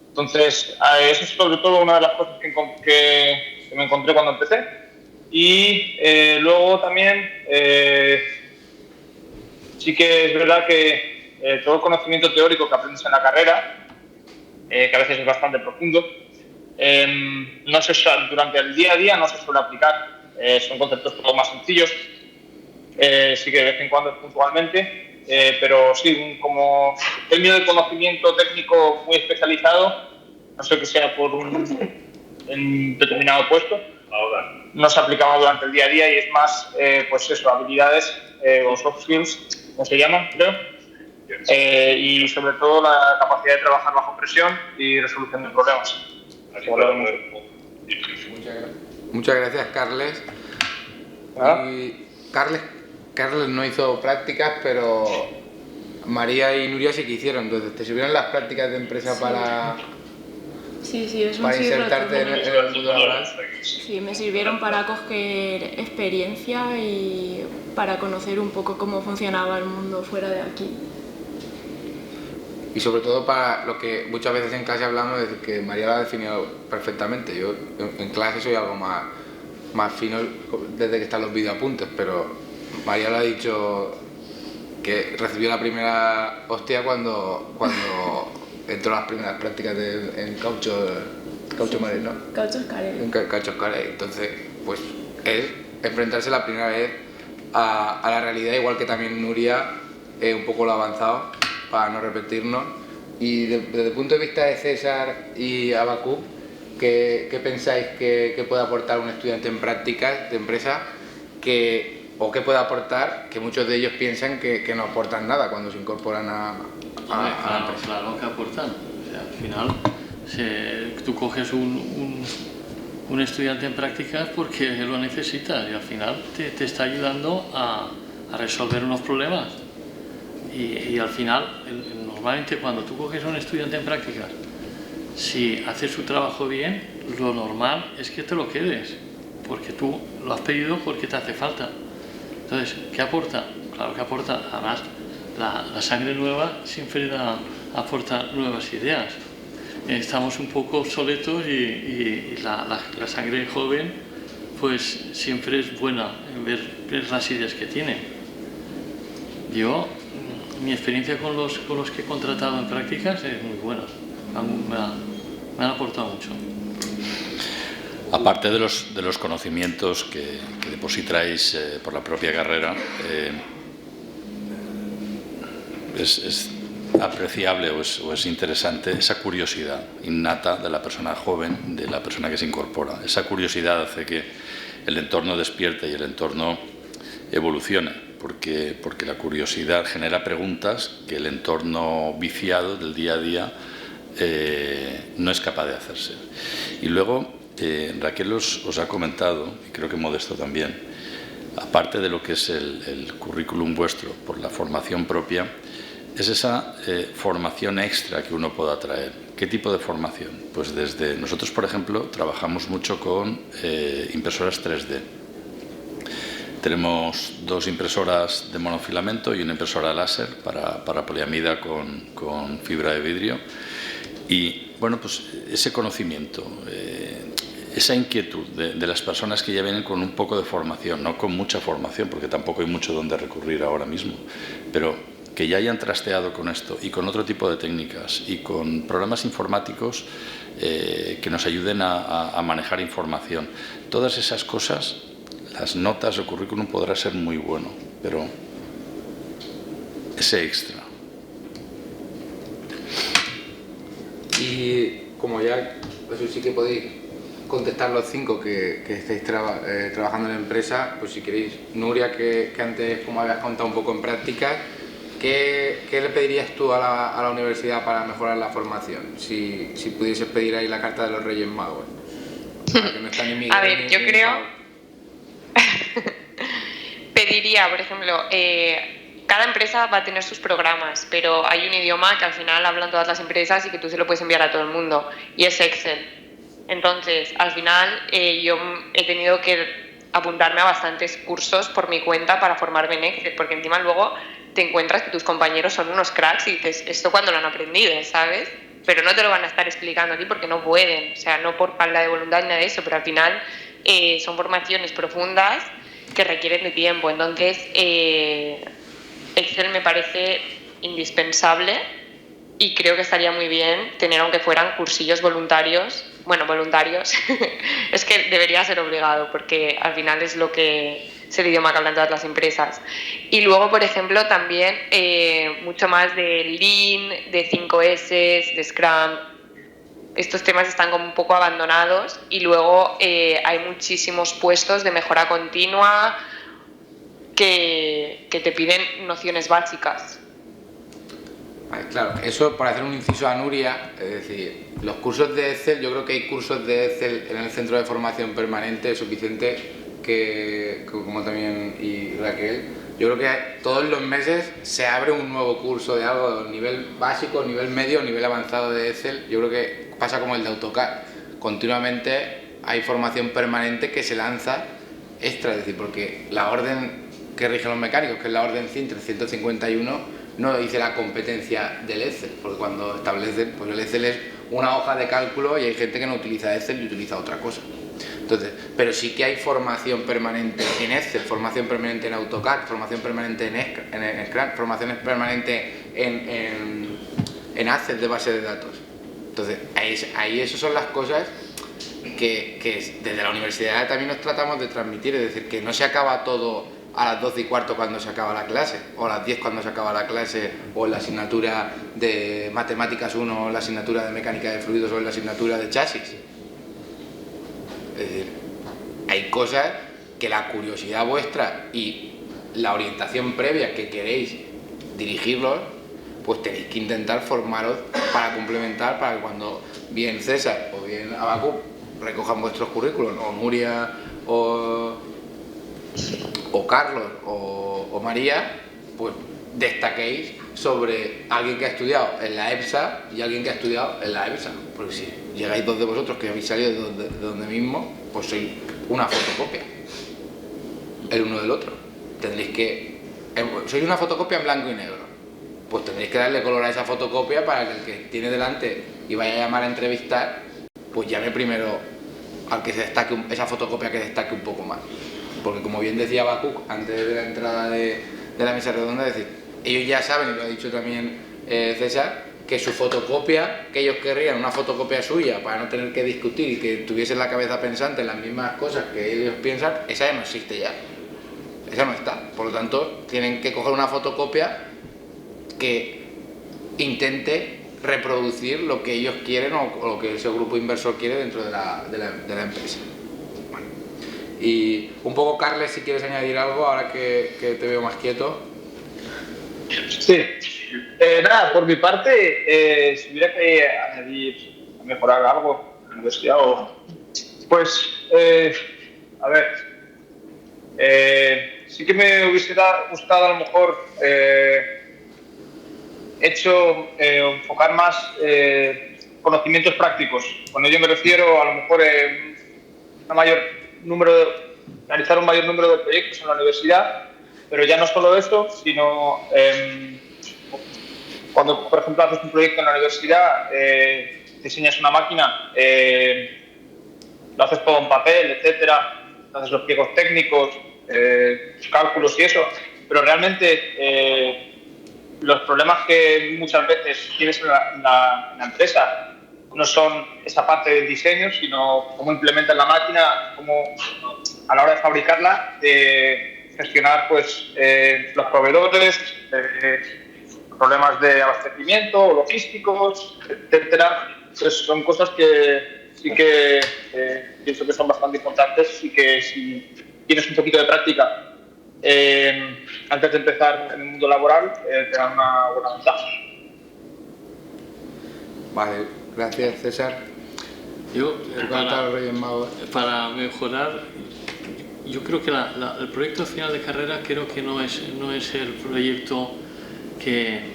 Entonces, eso es sobre todo una de las cosas que me encontré cuando empecé. Y luego también sí que es verdad que todo el conocimiento teórico que aprendes en la carrera, que a veces es bastante profundo, durante el día a día no se suele aplicar. Son conceptos todo más sencillos, sí que de vez en cuando puntualmente, pero sí, como término de conocimiento técnico muy especializado, no sé que sea por un determinado puesto, no se aplicaba durante el día a día y es más, pues eso, habilidades o soft skills, como se llaman, creo, y sobre todo la capacidad de trabajar bajo presión y resolución de problemas. Muchas gracias, Carles. Y Carles no hizo prácticas, pero María y Nuria sí que hicieron. Entonces, ¿te sirvieron las prácticas de empresa para insertarte en el mundo laboral? Sí, me sirvieron para coger experiencia y para conocer un poco cómo funcionaba el mundo fuera de aquí. Y sobre todo para lo que muchas veces en clase hablamos, es que María lo ha definido perfectamente. Yo en clase soy algo más fino desde que están los videoapuntes, pero María lo ha dicho, que recibió la primera hostia cuando entró a las primeras prácticas en Caucho Maré, ¿no? Cauchos Carey. En Cauchos Carey. Entonces, pues es enfrentarse la primera vez a la realidad, igual que también Nuria un poco lo ha avanzado, para no repetirnos. Y desde el punto de vista de César y Abacú, ¿qué pensáis que puede aportar un estudiante en prácticas de empresa o qué puede aportar, que muchos de ellos piensan que no aportan nada cuando se incorporan a la empresa? Claro que aportan. O sea, al final, tú coges un estudiante en prácticas porque lo necesitas y al final te está ayudando a resolver unos problemas. Y al final, normalmente cuando tú coges a un estudiante en prácticas, si hace su trabajo bien, lo normal es que te lo quedes, porque tú lo has pedido porque te hace falta. Entonces, ¿qué aporta? Claro que aporta, además, la sangre nueva siempre aporta nuevas ideas. Estamos un poco obsoletos y la sangre joven pues siempre es buena en ver las ideas que tiene. Mi experiencia con los que he contratado en prácticas es muy buena, me han aportado mucho. Aparte de los conocimientos que depositáis por la propia carrera, es apreciable o es interesante esa curiosidad innata de la persona joven, de la persona que se incorpora. Esa curiosidad hace que el entorno despierte y el entorno evolucione, porque la curiosidad genera preguntas que el entorno viciado del día a día no es capaz de hacerse. Y luego Raquel os ha comentado, y creo que Modesto también, aparte de lo que es el currículum vuestro por la formación propia, es esa formación extra que uno pueda traer. ¿Qué tipo de formación? Pues desde nosotros, por ejemplo, trabajamos mucho con impresoras 3D. Tenemos 2 impresoras de monofilamento y una impresora láser para poliamida con fibra de vidrio. Y bueno, pues ese conocimiento, esa inquietud de las personas que ya vienen con un poco de formación, no con mucha formación, porque tampoco hay mucho donde recurrir ahora mismo, pero que ya hayan trasteado con esto y con otro tipo de técnicas y con programas informáticos que nos ayuden a manejar información. Todas esas cosas, las notas o currículum podrá ser muy bueno, pero ese extra. Y como ya, eso sí que podéis contestar los 5 que estáis trabajando en la empresa, pues si queréis, Nuria, que antes, como habías contado un poco en práctica, ¿qué le pedirías tú a la universidad para mejorar la formación? Si pudieses pedir ahí la carta de los Reyes Magos. Que no está ni Miguel, a ver, yo creo... pediría, por ejemplo, cada empresa va a tener sus programas, pero hay un idioma que al final hablan todas las empresas y que tú se lo puedes enviar a todo el mundo, y es Excel. Entonces, al final, yo he tenido que apuntarme a bastantes cursos por mi cuenta para formarme en Excel, porque encima luego te encuentras que tus compañeros son unos cracks y dices, ¿esto cuándo lo han aprendido? ¿Sabes? Pero no te lo van a estar explicando a ti porque no pueden, o sea, no por falta de voluntad ni nada de eso, pero al final son formaciones profundas que requieren de tiempo. Entonces, Excel me parece indispensable y creo que estaría muy bien tener, aunque fueran cursillos voluntarios, es que debería ser obligado porque al final es el idioma que hablan todas las empresas. Y luego, por ejemplo, también mucho más de Lean, de 5S, de Scrum. Estos temas están como un poco abandonados y luego hay muchísimos puestos de mejora continua que te piden nociones básicas. Vale, claro, eso por hacer un inciso a Nuria, es decir, los cursos de Excel, yo creo que hay cursos de Excel en el Centro de Formación Permanente suficiente que como también y Raquel, yo creo que todos los meses se abre un nuevo curso de algo, nivel básico, nivel medio, nivel avanzado de Excel. Yo creo que pasa como el de AutoCAD, continuamente hay formación permanente que se lanza extra, es decir, porque la orden que rige los mecánicos, que es la orden CIN 351, no dice la competencia del Excel, porque cuando establecen, pues el Excel es una hoja de cálculo y hay gente que no utiliza Excel y utiliza otra cosa. Entonces, pero sí que hay formación permanente en Excel, formación permanente en AutoCAD, formación permanente en Scrum, formaciones permanentes en Access de base de datos. Entonces, ahí esas son las cosas que desde la universidad también nos tratamos de transmitir, es decir, que no se acaba todo a las 12:15 cuando se acaba la clase, o a las 10 cuando se acaba la clase, o en la asignatura de Matemáticas 1, o en la asignatura de Mecánica de Fluidos, o en la asignatura de Chasis. Es decir, hay cosas que la curiosidad vuestra y la orientación previa que queréis dirigirlos, pues tenéis que intentar formaros para complementar, para que cuando bien César o bien Abacuc recojan vuestros currículos, o Nuria o Carlos o María, pues destaquéis sobre alguien que ha estudiado en la EPSA y alguien que ha estudiado en la EPSA, porque si llegáis 2 de vosotros que habéis salido de donde mismo, pues sois una fotocopia el uno del otro. tendréis que... sois una fotocopia en blanco y negro, pues tendréis que darle color a esa fotocopia para que el que tiene delante y vaya a llamar a entrevistar, pues llame primero al que se destaque, esa fotocopia que destaque un poco más. Porque como bien decía Bakuk antes de la entrada de la mesa redonda, es decir, ellos ya saben, y lo ha dicho también César, que su fotocopia, que ellos querrían una fotocopia suya para no tener que discutir y que tuviesen la cabeza pensante en las mismas cosas que ellos piensan, esa ya no existe ya, esa no está. Por lo tanto, tienen que coger una fotocopia que intente reproducir lo que ellos quieren o lo que ese grupo inversor quiere dentro de la empresa. Bueno. Y un poco, Carles, si quieres añadir algo ahora que te veo más quieto. Sí. Nada, por mi parte, si hubiera que añadir, mejorar algo en la universidad, pues, a ver, sí que me hubiese gustado a lo mejor enfocar más conocimientos prácticos. Cuando yo me refiero, a lo mejor, realizar un mayor número de proyectos en la universidad, pero ya no solo eso, sino cuando, por ejemplo, haces un proyecto en la universidad, diseñas una máquina, lo haces todo en papel, etcétera, haces los pliegos técnicos, cálculos y eso, pero realmente los problemas que muchas veces tienes en la empresa no son esa parte del diseño, sino cómo implementas la máquina, cómo a la hora de fabricarla, gestionar pues, los proveedores, problemas de abastecimiento, logísticos, etcétera. Pues son cosas que sí que pienso que son bastante importantes y que si tienes un poquito de práctica antes de empezar en el mundo laboral, te dan una buena ventaja. Vale, gracias, César. Yo, para mejorar, yo creo que el proyecto final de carrera creo que no es el proyecto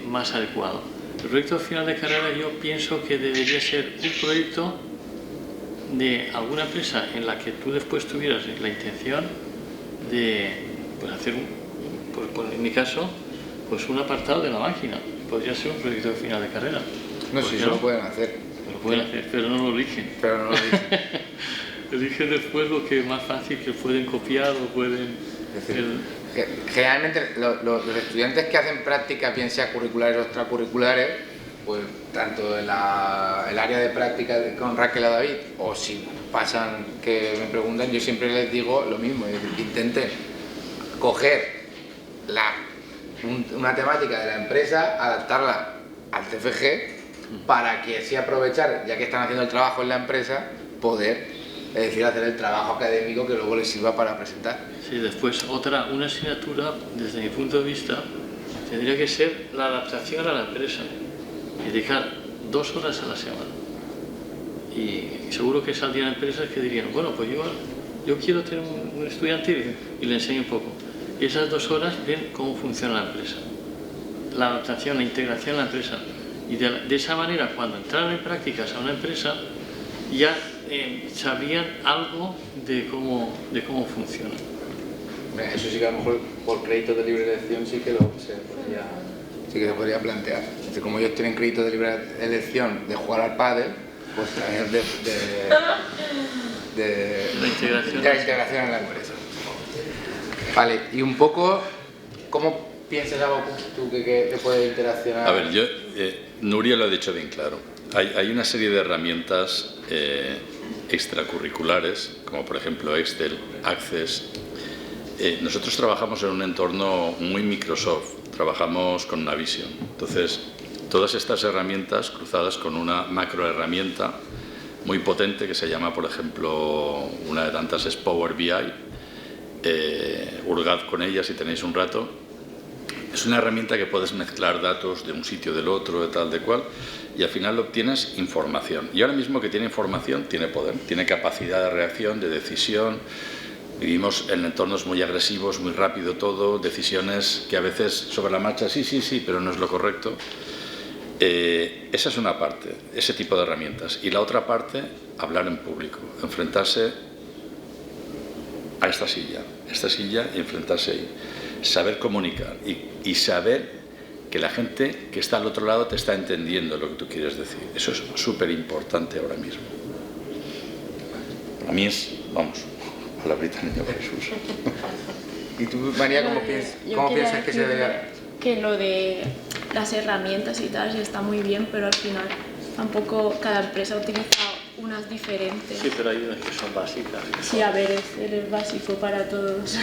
más adecuado. El proyecto final de carrera yo pienso que debería ser un proyecto de alguna empresa en la que tú después tuvieras la intención de pues, hacer en mi caso, pues un apartado de la máquina. Podría ser un proyecto final de carrera. No, si eso lo pueden hacer. Lo pueden hacer, pero no lo eligen. Eligen después lo que es más fácil, que pueden copiar o pueden... Generalmente los estudiantes que hacen prácticas, bien sea curriculares o extracurriculares, pues tanto en el área de práctica con Raquel a David, o si pasan que me preguntan, yo siempre les digo lo mismo, es decir, intenten coger una temática de la empresa, adaptarla al CFG para que así aprovechar, ya que están haciendo el trabajo en la empresa, poder, es decir, hacer el trabajo académico que luego les sirva para presentar. Sí, después una asignatura, desde mi punto de vista, tendría que ser la adaptación a la empresa. Dedicar 2 horas a la semana. Y seguro que saldrían empresas que dirían, bueno, pues yo quiero tener un estudiante y le enseño un poco. Y esas 2 horas ven cómo funciona la empresa. La adaptación, la integración en la empresa. Y de esa manera, cuando entraran en prácticas a una empresa, ya sabrían algo de cómo funciona. Eso sí que a lo mejor por créditos de libre elección sí que se podría plantear. Entonces, como ellos tienen créditos de libre elección de jugar al pádel, pues también de la integración en la empresa. Vale, y un poco, ¿cómo piensas algo tú que puede interaccionar? A ver, Nuria lo ha dicho bien claro. Hay una serie de herramientas extracurriculares, como por ejemplo Excel, Access. Nosotros trabajamos en un entorno muy Microsoft, trabajamos con Navision. Entonces, todas estas herramientas cruzadas con una macro herramienta muy potente que se llama, por ejemplo, una de tantas es Power BI. Hurgad con ella si tenéis un rato. Es una herramienta que puedes mezclar datos de un sitio del otro, de tal, de cual, y al final obtienes información. Y ahora mismo que tiene información, tiene poder, tiene capacidad de reacción, de decisión. Vivimos en entornos muy agresivos, muy rápido todo, decisiones que a veces sobre la marcha, sí, pero no es lo correcto. Esa es una parte, ese tipo de herramientas. Y la otra parte, hablar en público, enfrentarse a esta silla y enfrentarse ahí. saber comunicar y saber que la gente que está al otro lado te está entendiendo lo que tú quieres decir. Eso es súper importante ahora mismo. A mí es, vamos, palabrita niño Jesús. ¿Y tú, María, cómo piensas que se debe? Que lo de las herramientas y tal sí está muy bien, pero al final tampoco cada empresa utiliza unas diferentes. Sí, pero hay unas que son básicas. Sí, a ver, es básico para todos,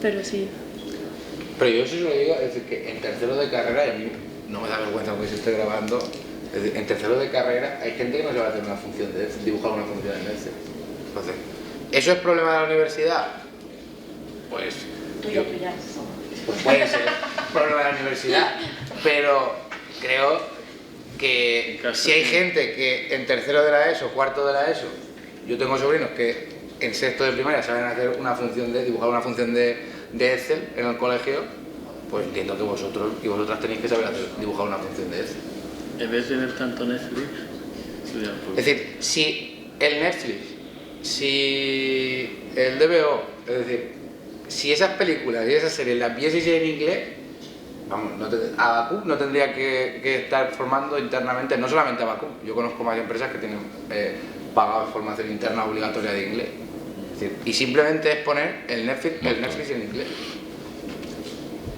pero sí. Pero yo sí se lo digo, es decir, que en tercero de carrera, y a mí no me da vergüenza aunque se esté grabando, es decir, en tercero de carrera hay gente que no se va a hacer una función de Excel, dibujar una función en Excel. Entonces, ¿eso es problema de la universidad? Pues puede ser problema de la universidad, pero creo que si hay gente que en tercero de la ESO, cuarto de la ESO, yo tengo sobrinos que en sexto de primaria saben hacer una función dibujar una función de Excel en el colegio, pues entiendo que vosotros y vosotras tenéis que saber dibujar una función de Excel. En vez de ver tanto Netflix, es decir, si el Netflix, si el DBO, es decir, si esas películas y esas series las vieseis en inglés, vamos, Abacus no tendría que estar formando internamente, no solamente Abacus, yo conozco más empresas que tienen pagado formación interna obligatoria de inglés. Es decir, y simplemente es poner el Netflix en inglés.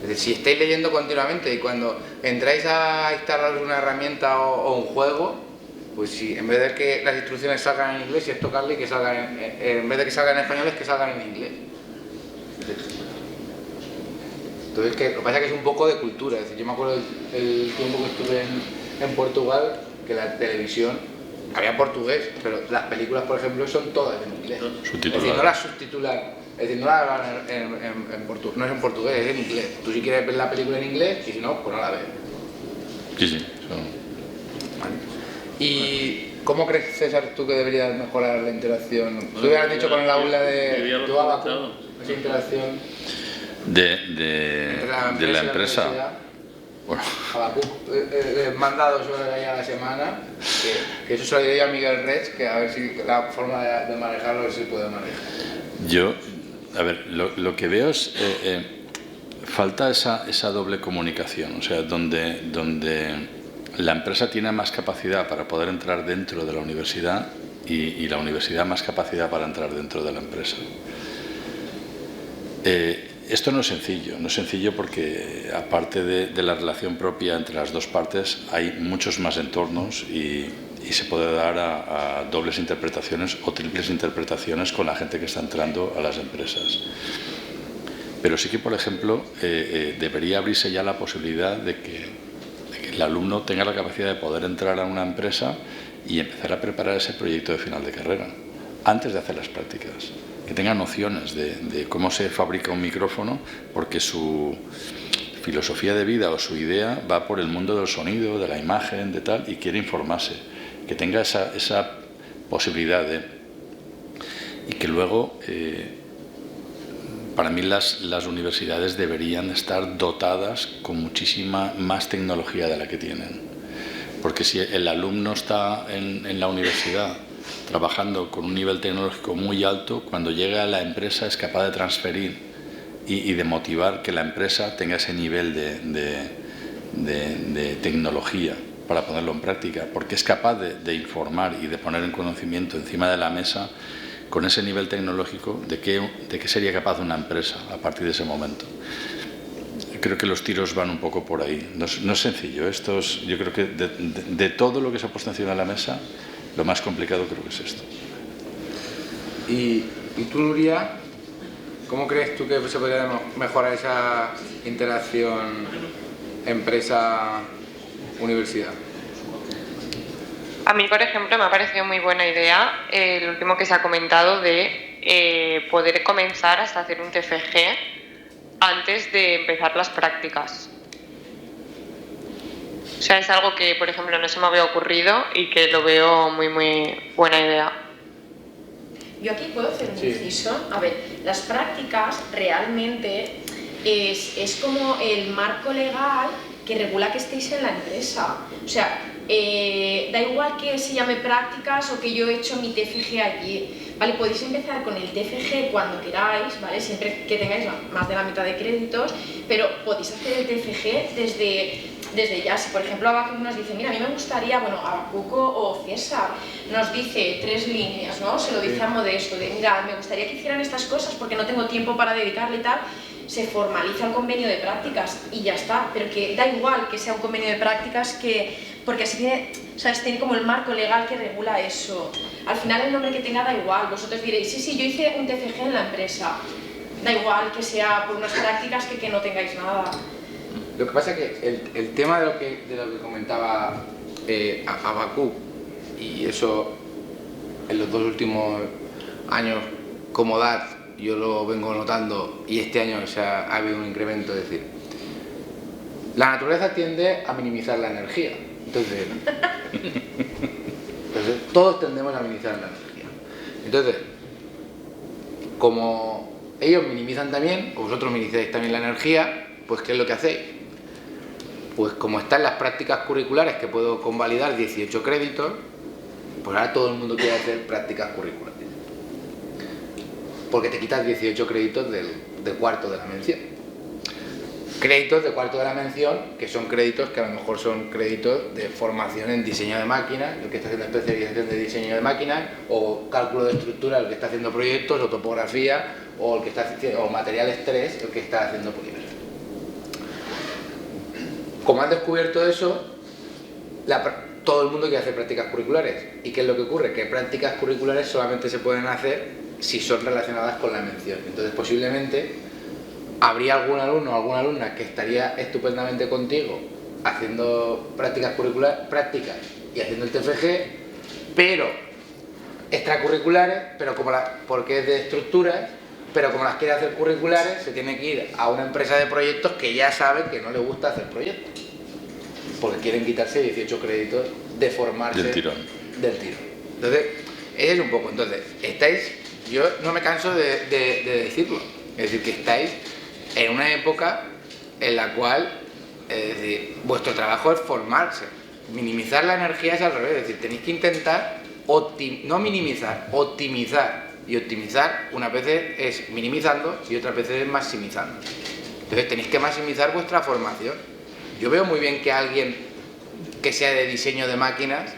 Es decir, si estáis leyendo continuamente y cuando entráis a instalar una herramienta o un juego, pues si en vez de que las instrucciones salgan en inglés, si es tocarle que salgan en vez de que salgan en español, es que salgan en inglés. Entonces, lo que pasa es que es un poco de cultura. Es decir, yo me acuerdo el tiempo que estuve en Portugal, que la televisión había portugués, pero las películas, por ejemplo, son todas en inglés. Es decir, no las subtitulan, es decir, no las hablan en portugués, no es en portugués, es en inglés. Tú si quieres ver la película en inglés y si no, pues no la ves. Sí. Vale. ¿Y cómo crees, César, tú que deberías mejorar la interacción? Tú hubieras dicho con el aula de tu Abacus, esa interacción de la empresa. Bueno. Abacus manda 2 horas ahí a la semana, que eso se lo diré yo a Miguel Rech, que a ver si la forma de manejarlo, a ver si puede manejar. Yo, a ver, lo que veo es falta esa doble comunicación, o sea, donde la empresa tiene más capacidad para poder entrar dentro de la universidad y la universidad más capacidad para entrar dentro de la empresa. Esto no es sencillo porque aparte de la relación propia entre las dos partes hay muchos más entornos y se puede dar a dobles interpretaciones o triples interpretaciones con la gente que está entrando a las empresas. Pero sí que, por ejemplo, debería abrirse ya la posibilidad de que el alumno tenga la capacidad de poder entrar a una empresa y empezar a preparar ese proyecto de final de carrera antes de hacer las prácticas. Que tenga nociones de cómo se fabrica un micrófono, porque su filosofía de vida o su idea va por el mundo del sonido, de la imagen, de tal, y quiere informarse. Que tenga esa posibilidad y que luego, para mí las universidades deberían estar dotadas con muchísima más tecnología de la que tienen. Porque si el alumno está en la universidad trabajando con un nivel tecnológico muy alto, cuando llega a la empresa es capaz de transferir y de motivar que la empresa tenga ese nivel de tecnología para ponerlo en práctica, porque es capaz de informar y de poner en conocimiento encima de la mesa con ese nivel tecnológico de qué sería capaz una empresa a partir de ese momento. Creo que los tiros van un poco por ahí. No es sencillo. Yo creo que de todo lo que se ha puesto encima de la mesa, lo más complicado creo que es esto. ¿Y tú, Nuria, cómo crees tú que se podría mejorar esa interacción empresa-universidad? A mí, por ejemplo, me ha parecido muy buena idea el último que se ha comentado de poder comenzar hasta hacer un TFG antes de empezar las prácticas. O sea, es algo que, por ejemplo, no se me había ocurrido y que lo veo muy, muy buena idea. Yo aquí puedo hacer un inciso. A ver, las prácticas realmente es como el marco legal que regula que estéis en la empresa. O sea, da igual que se llame prácticas o que yo he hecho mi TFG allí, ¿vale? Podéis empezar con el TFG cuando queráis, ¿vale? Siempre que tengáis más de la mitad de créditos, pero podéis hacer el TFG desde ya. Si por ejemplo Habacuc nos dice, mira, a mí me gustaría, bueno, Habacuc o César nos dice 3 líneas, ¿no? Se lo dice a Modesto, de mira, me gustaría que hicieran estas cosas porque no tengo tiempo para dedicarle y tal. Se formaliza el convenio de prácticas y ya está, pero que da igual que sea un convenio de prácticas, porque así tiene, ¿sabes? Tiene como el marco legal que regula eso. Al final el nombre que tenga da igual, vosotros diréis, sí, yo hice un TFG en la empresa, da igual que sea por unas prácticas que no tengáis nada. Lo que pasa es que el tema de lo que comentaba Habacuc, y eso en los 2 últimos años como DAT, yo lo vengo notando, y este año ha habido un incremento, es decir, la naturaleza tiende a minimizar la energía, entonces todos tendemos a minimizar la energía. Entonces, como ellos minimizan también, o vosotros minimizáis también la energía, pues ¿qué es lo que hacéis? Pues como están las prácticas curriculares, que puedo convalidar 18 créditos, pues ahora todo el mundo quiere hacer prácticas curriculares. Porque te quitas 18 créditos del cuarto de la mención. Créditos de cuarto de la mención, que son créditos que a lo mejor son créditos de formación en diseño de máquinas, el que está haciendo especialización de diseño de máquinas, o cálculo de estructura, el que está haciendo proyectos, o topografía, o el que está haciendo, o materiales 3, el que está haciendo polímeros. Como han descubierto eso, todo el mundo quiere hacer prácticas curriculares. ¿Y qué es lo que ocurre? Que prácticas curriculares solamente se pueden hacer si son relacionadas con la mención. Entonces, posiblemente, habría algún alumno o alguna alumna que estaría estupendamente contigo haciendo prácticas curriculares, y haciendo el TFG, pero extracurriculares, pero porque es de estructuras, pero como las quiere hacer curriculares, se tiene que ir a una empresa de proyectos que ya sabe que no le gusta hacer proyectos, porque quieren quitarse 18 créditos de formarse del tirón. Entonces, ese es un poco. Entonces, yo no me canso de decirlo, es decir, que estáis en una época en la cual, es decir, vuestro trabajo es formarse. Minimizar la energía es al revés, es decir, tenéis que intentar no minimizar, optimizar. Y optimizar unas veces es minimizando y otras veces es maximizando. Entonces tenéis que maximizar vuestra formación. Yo veo muy bien que alguien que sea de diseño de máquinas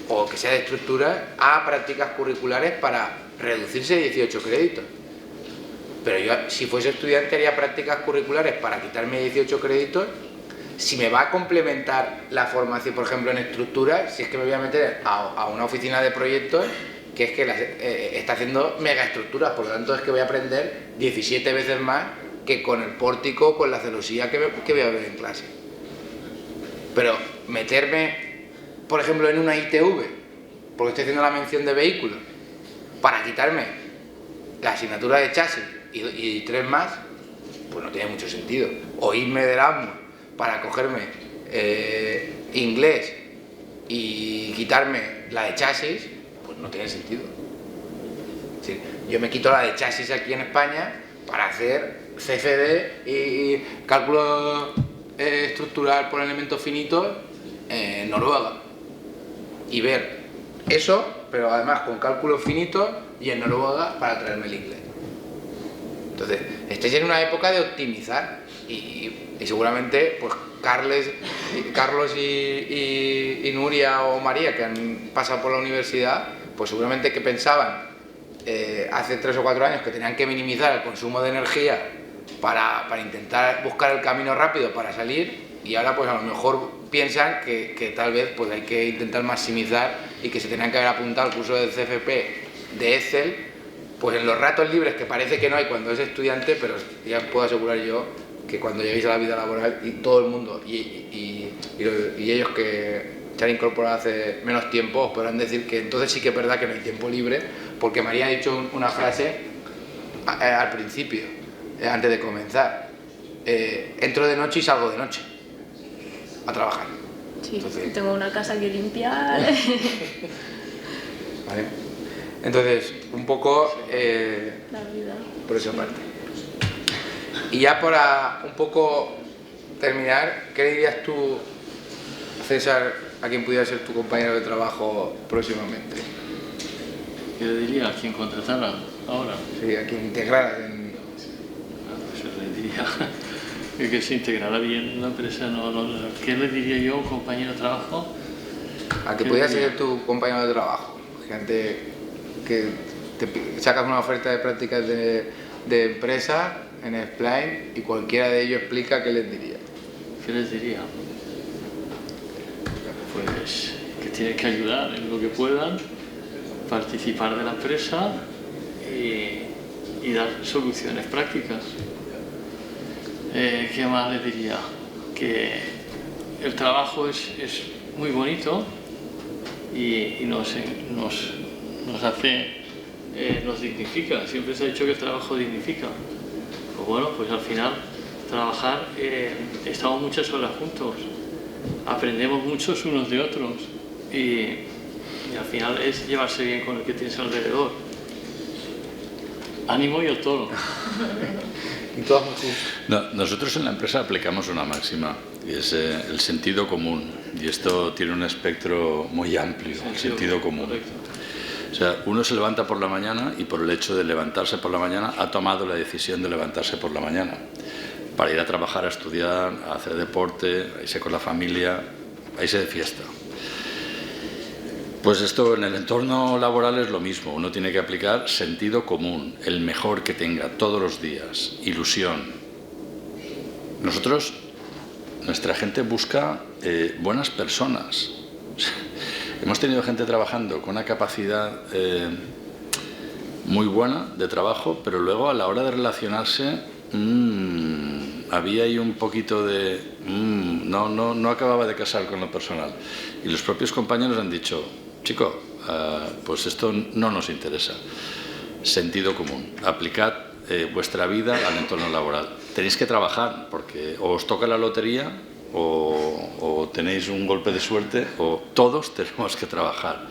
o que sea de estructuras haga prácticas curriculares para reducirse 18 créditos. Pero yo, si fuese estudiante, haría prácticas curriculares para quitarme 18 créditos. Si me va a complementar la formación, por ejemplo, en estructuras, si es que me voy a meter a una oficina de proyectos que es que está haciendo megaestructuras, por lo tanto es que voy a aprender 17 veces más que con el pórtico, con la celosía que voy a ver en clase. Pero meterme, por ejemplo, en una ITV, porque estoy haciendo la mención de vehículos, para quitarme la asignatura de chasis y 3 más, pues no tiene mucho sentido. O irme de Erasmus para cogerme inglés y quitarme la de chasis, pues no tiene sentido. Es decir, yo me quito la de chasis aquí en España para hacer CFD y cálculo estructural por elementos finitos en Noruega y ver eso, pero además con cálculos finitos y en Noruega para traerme el inglés. Entonces, estáis en una época de optimizar y seguramente pues Carlos y Nuria o María, que han pasado por la universidad, pues seguramente que pensaban hace 3 o 4 años que tenían que minimizar el consumo de energía para intentar buscar el camino rápido para salir, y ahora pues a lo mejor piensan que tal vez pues hay que intentar maximizar y que se tenían que haber apuntado al curso del CFP de Excel pues en los ratos libres, que parece que no hay cuando es estudiante, pero ya puedo asegurar yo que cuando lleguéis a la vida laboral, y todo el mundo y ellos que se han incorporado hace menos tiempo os podrán decir que entonces sí que es verdad que no hay tiempo libre, porque María ha dicho una frase al principio, antes de comenzar: entro de noche y salgo de noche a trabajar. Sí, entonces, tengo una casa que limpiar. ¿vale? Entonces, un poco La vida. por esa parte. Y ya para un poco terminar, ¿qué dirías tú, César, a quien pudiera ser tu compañero de trabajo próximamente? ¿Qué le diría a quien contratara ahora? Sí, a quien integrara. Pues le diría que se integrara bien en la empresa. ¿Qué le diría yo a un compañero de trabajo? A que pudiera ser tu compañero de trabajo. Gente que te sacas una oferta de prácticas de empresa en Spline y cualquiera de ellos explica qué les diría. ¿Qué les diría? Pues que tienen que ayudar en lo que puedan, participar de la empresa y dar soluciones prácticas. ¿Qué más les diría? Que el trabajo es muy bonito y nos hace, nos dignifica. Siempre se ha dicho que el trabajo dignifica. Pues bueno, pues al final trabajar, estamos muchas horas juntos, aprendemos muchos unos de otros y al final es llevarse bien con el que tienes alrededor. Ánimo y el toro. Y todas Nosotros en la empresa aplicamos una máxima y es el sentido común, y esto tiene un espectro muy amplio, el sentido común. Correcto. O sea, uno se levanta por la mañana y por el hecho de levantarse por la mañana ha tomado la decisión de levantarse por la mañana para ir a trabajar, a estudiar, a hacer deporte, a irse con la familia, a irse de fiesta. Pues esto en el entorno laboral es lo mismo, uno tiene que aplicar sentido común, el mejor que tenga todos los días, ilusión. Nosotros, nuestra gente busca buenas personas. Hemos tenido gente trabajando con una capacidad muy buena de trabajo, pero luego a la hora de relacionarse había ahí un poquito de... no acababa de casar con lo personal. Y los propios compañeros han dicho, chico, pues esto no nos interesa. Sentido común. Aplicad vuestra vida al entorno laboral. Tenéis que trabajar porque o os toca la lotería o tenéis un golpe de suerte o todos tenemos que trabajar.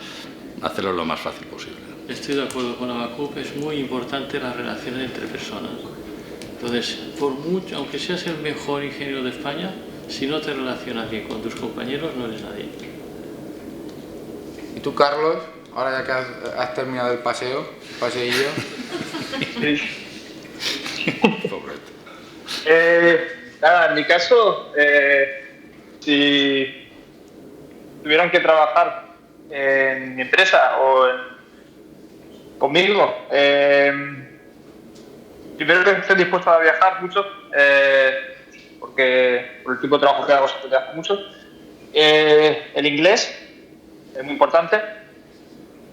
Hacerlo lo más fácil posible. Estoy de acuerdo con Habacuc, es muy importante las relaciones entre personas. Entonces, por mucho, aunque seas el mejor ingeniero de España, si no te relacionas bien con tus compañeros, no eres nadie. ¿Y tú, Carlos? Ahora ya que has terminado el paseillo. Nada, en mi caso, si tuvieran que trabajar en mi empresa o conmigo, primero que esté dispuesto a viajar mucho, porque por el tipo de trabajo que hago se viaja mucho. El inglés es muy importante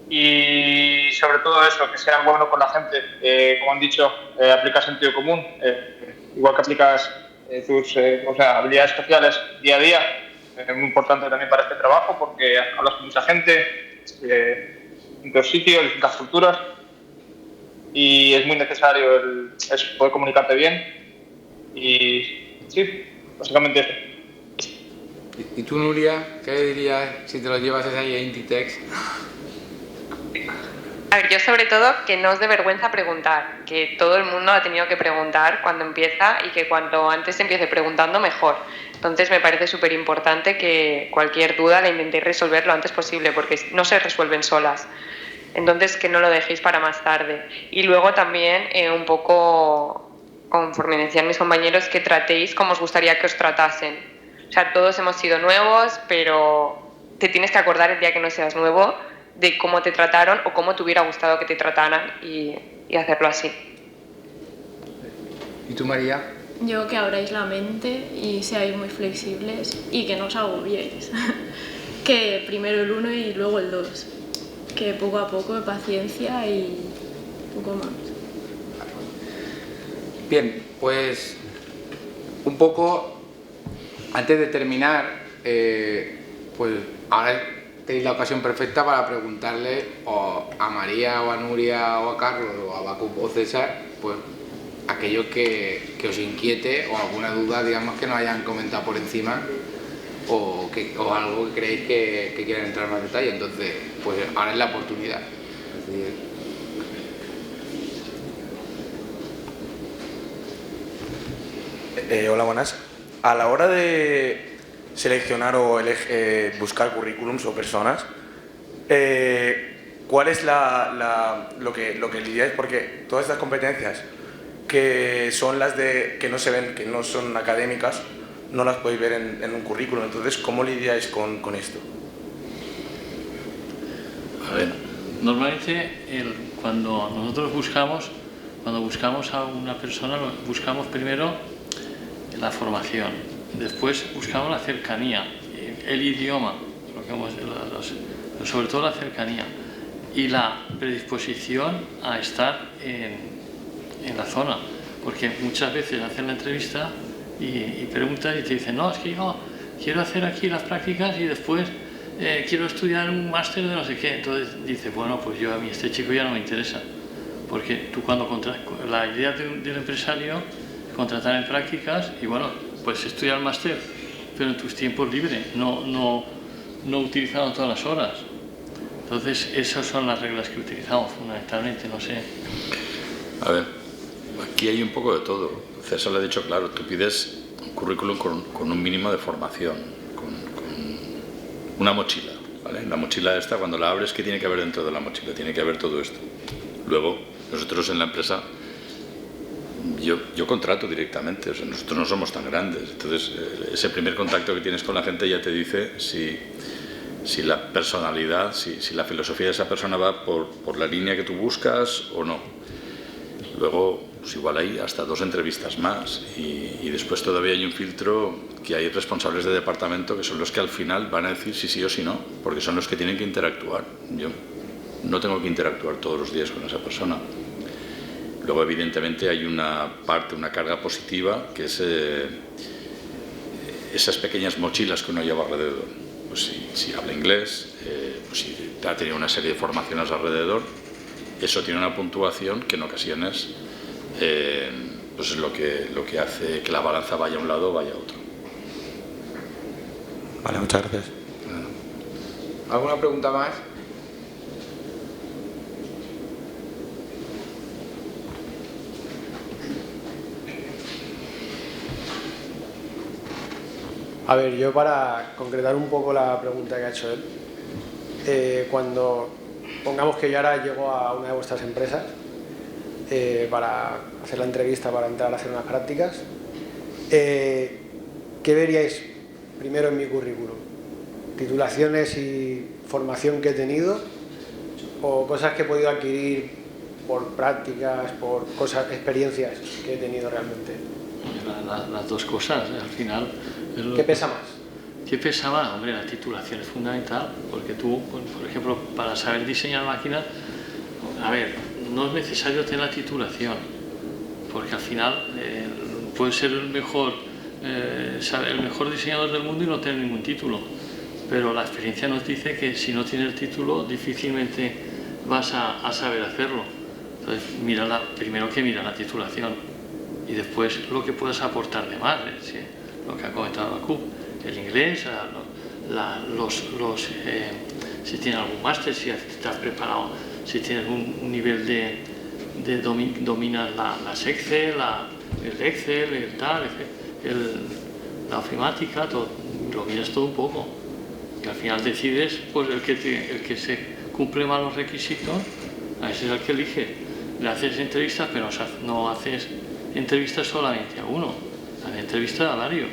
y sobre todo eso, que sean buenos con la gente. Como han dicho, aplicar sentido común, igual que aplicas tus habilidades sociales día a día. Es muy importante también para este trabajo porque hablas con mucha gente, distintos sitios, distintas culturas y es muy necesario poder comunicarte bien y sí, básicamente eso. ¿Y tú, Nuria, qué le dirías si te lo llevases ahí a Inditex? A ver, yo sobre todo que no os dé vergüenza preguntar, que todo el mundo ha tenido que preguntar cuando empieza y que cuanto antes empiece preguntando mejor. Entonces me parece súper importante que cualquier duda la intentéis resolver lo antes posible porque no se resuelven solas. Entonces que no lo dejéis para más tarde. Y luego también un poco, conforme decían mis compañeros, que tratéis como os gustaría que os tratasen. O sea, todos hemos sido nuevos, pero te tienes que acordar el día que no seas nuevo de cómo te trataron o cómo te hubiera gustado que te trataran y hacerlo así. ¿Y tú, María? Yo que abráis la mente y seáis muy flexibles y que no os agobiéis. Que primero el 1 y luego el 2. Que poco a poco, paciencia y poco más. Bien, pues un poco antes de terminar, pues ahora tenéis la ocasión perfecta para preguntarle a María o a Nuria o a Carlos o a Habacuc o César, pues aquello que os inquiete o alguna duda, digamos, que no hayan comentado por encima o algo que creéis que quieran entrar más en detalle. Entonces, pues ahora es la oportunidad. Es decir... Hola, buenas. A la hora de seleccionar o buscar currículums o personas, ¿cuál es lo que lidiáis? Porque todas estas competencias que son las que no se ven, que no son académicas, no las podéis ver en un currículum. Entonces, ¿cómo lidiáis con esto? A ver, normalmente cuando nosotros buscamos a una persona, buscamos primero la formación, después buscamos la cercanía, el idioma, sobre todo la cercanía y la predisposición a estar en la zona, porque muchas veces hacen la entrevista y preguntas y te dicen, no, es que yo quiero hacer aquí las prácticas y después quiero estudiar un máster de no sé qué. Entonces dices, bueno, pues a mí este chico ya no me interesa, porque tú la idea del empresario es contratar en prácticas y bueno, pues estudiar el máster, pero en tus tiempos libres, no utilizando todas las horas. Entonces esas son las reglas que utilizamos fundamentalmente, no sé. A ver, aquí hay un poco de todo. César le ha dicho, claro, tú pides un currículum con un mínimo de formación, con una mochila, ¿vale? La mochila esta, cuando la abres, ¿qué tiene que haber dentro de la mochila? Tiene que haber todo esto. Luego, nosotros en la empresa, yo contrato directamente, o sea, nosotros no somos tan grandes. Entonces, ese primer contacto que tienes con la gente ya te dice si la personalidad, si la filosofía de esa persona va por la línea que tú buscas o no. Luego, pues igual hay hasta 2 entrevistas más y después todavía hay un filtro que hay responsables de departamento que son los que al final van a decir si sí o si no, porque son los que tienen que interactuar. Yo no tengo que interactuar todos los días con esa persona. Luego, evidentemente, hay una carga positiva, que es esas pequeñas mochilas que uno lleva alrededor. Pues si habla inglés, pues si ha tenido una serie de formaciones alrededor, eso tiene una puntuación que en ocasiones pues es lo que hace que la balanza vaya a un lado o vaya a otro. Vale, muchas gracias. ¿Alguna pregunta más? A ver, yo para concretar un poco la pregunta que ha hecho él, cuando pongamos que yo ahora llego a una de vuestras empresas para hacer la entrevista, para entrar a hacer unas prácticas, ¿qué veríais primero en mi currículum? ¿Titulaciones y formación que he tenido o cosas que he podido adquirir por prácticas, por experiencias que he tenido realmente? Las dos cosas, al final. ¿Qué pesa más? ¿Qué pesa más? Hombre, la titulación es fundamental, porque tú, por ejemplo, para saber diseñar máquinas, a ver, no es necesario tener la titulación, porque al final puedes ser el mejor diseñador del mundo y no tener ningún título, pero la experiencia nos dice que si no tienes el título difícilmente vas a saber hacerlo. Entonces, primero que mira la titulación y después lo que puedas aportar de más, lo que ha comentado Bakú, el inglés, si tienes algún máster, si estás preparado, si tienes un nivel de dominas las Excel, el Excel, el tal, la ofimática, todo, lo miras todo un poco. Y al final decides, pues el que se cumple más los requisitos, a ese es el que elige. Le haces entrevistas, pero no haces entrevistas solamente a uno, haces entrevistas a varios.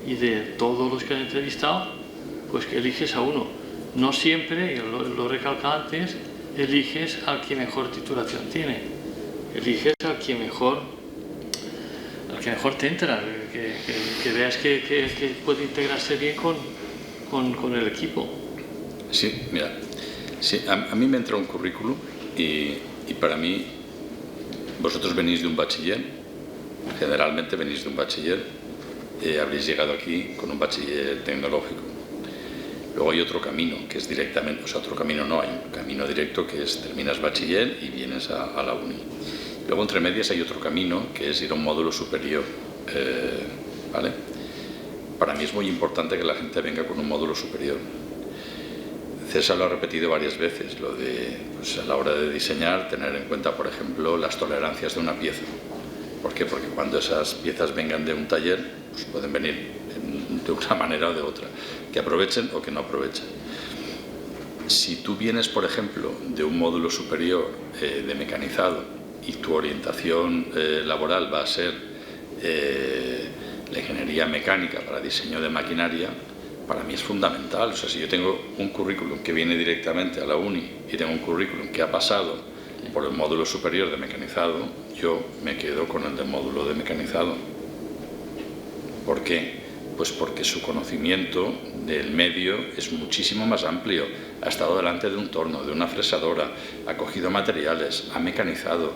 Y de todos los que has entrevistado, pues que eliges a uno. No siempre, y lo he recalcado antes, eliges al que mejor titulación tiene. Eliges al que mejor te entra, que veas que puede integrarse bien con el equipo. Sí, mira, sí, a mí me entra un currículum y para mí, vosotros venís de un bachiller, generalmente venís de un bachiller, habréis llegado aquí con un bachiller tecnológico. Luego hay otro camino que es directamente, o sea, otro camino no, hay un camino directo que es terminas bachiller y vienes a la uni. Luego entre medias hay otro camino que es ir a un módulo superior, ¿vale? Para mí es muy importante que la gente venga con un módulo superior. César lo ha repetido varias veces, lo de, pues, a la hora de diseñar, tener en cuenta, por ejemplo, las tolerancias de una pieza. ¿Por qué? Porque cuando esas piezas vengan de un taller, pues pueden venir de una manera o de otra, que aprovechen o que no aprovechen. si tú vienes, por ejemplo, de un módulo superior de mecanizado y tu orientación laboral va a ser la ingeniería mecánica para diseño de maquinaria, para mí es fundamental. O sea, si yo tengo un currículum que viene directamente a la uni y tengo un currículum que ha pasado por el módulo superior de mecanizado, yo me quedo con el del módulo de mecanizado. ¿Por qué? Pues porque su conocimiento del medio es muchísimo más amplio. Ha estado delante de un torno, de una fresadora, ha cogido materiales, ha mecanizado,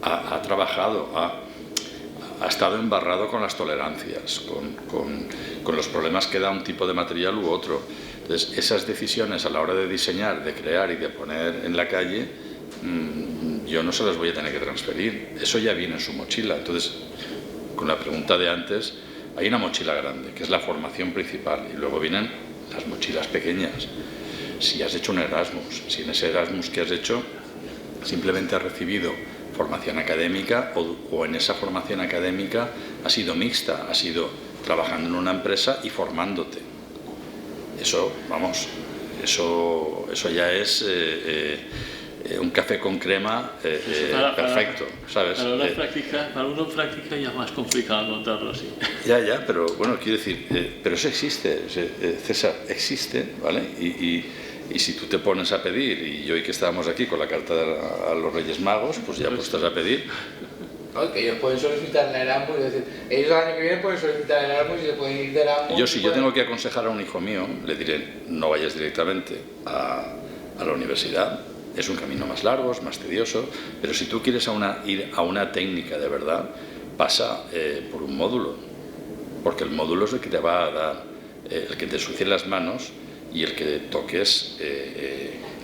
ha trabajado, ha estado embarrado con las tolerancias, con los problemas que da un tipo de material u otro. Entonces, esas decisiones a la hora de diseñar, de crear y de poner en la calle, yo no se las voy a tener que transferir. Eso ya viene en su mochila. Entonces, con la pregunta de antes, hay una mochila grande, que es la formación principal, y luego vienen las mochilas pequeñas. Si has hecho un Erasmus, si en ese Erasmus que has hecho simplemente has recibido formación académica o en esa formación académica ha sido mixta, has ido trabajando en una empresa y formándote. Eso, vamos, eso ya es un café con crema perfecto, ¿sabes? Para uno práctica ya es más complicado contarlo así. Ya, pero bueno, quiero decir, pero eso existe, César, existe, ¿vale? Y si tú te pones a pedir, y hoy que estábamos aquí con la carta a los Reyes Magos, pues ya pues estás a pedir. No, que ellos pueden solicitar el Erasmus, es decir, ellos el año que viene pueden solicitar el Erasmus y se pueden ir de Erasmus. Si yo tengo que aconsejar a un hijo mío, le diré, no vayas directamente a la universidad, es un camino más largo, es más tedioso, pero si tú quieres ir a una técnica de verdad, pasa por un módulo, porque el módulo es el que te va a dar, el que te ensucie las manos y el que toques.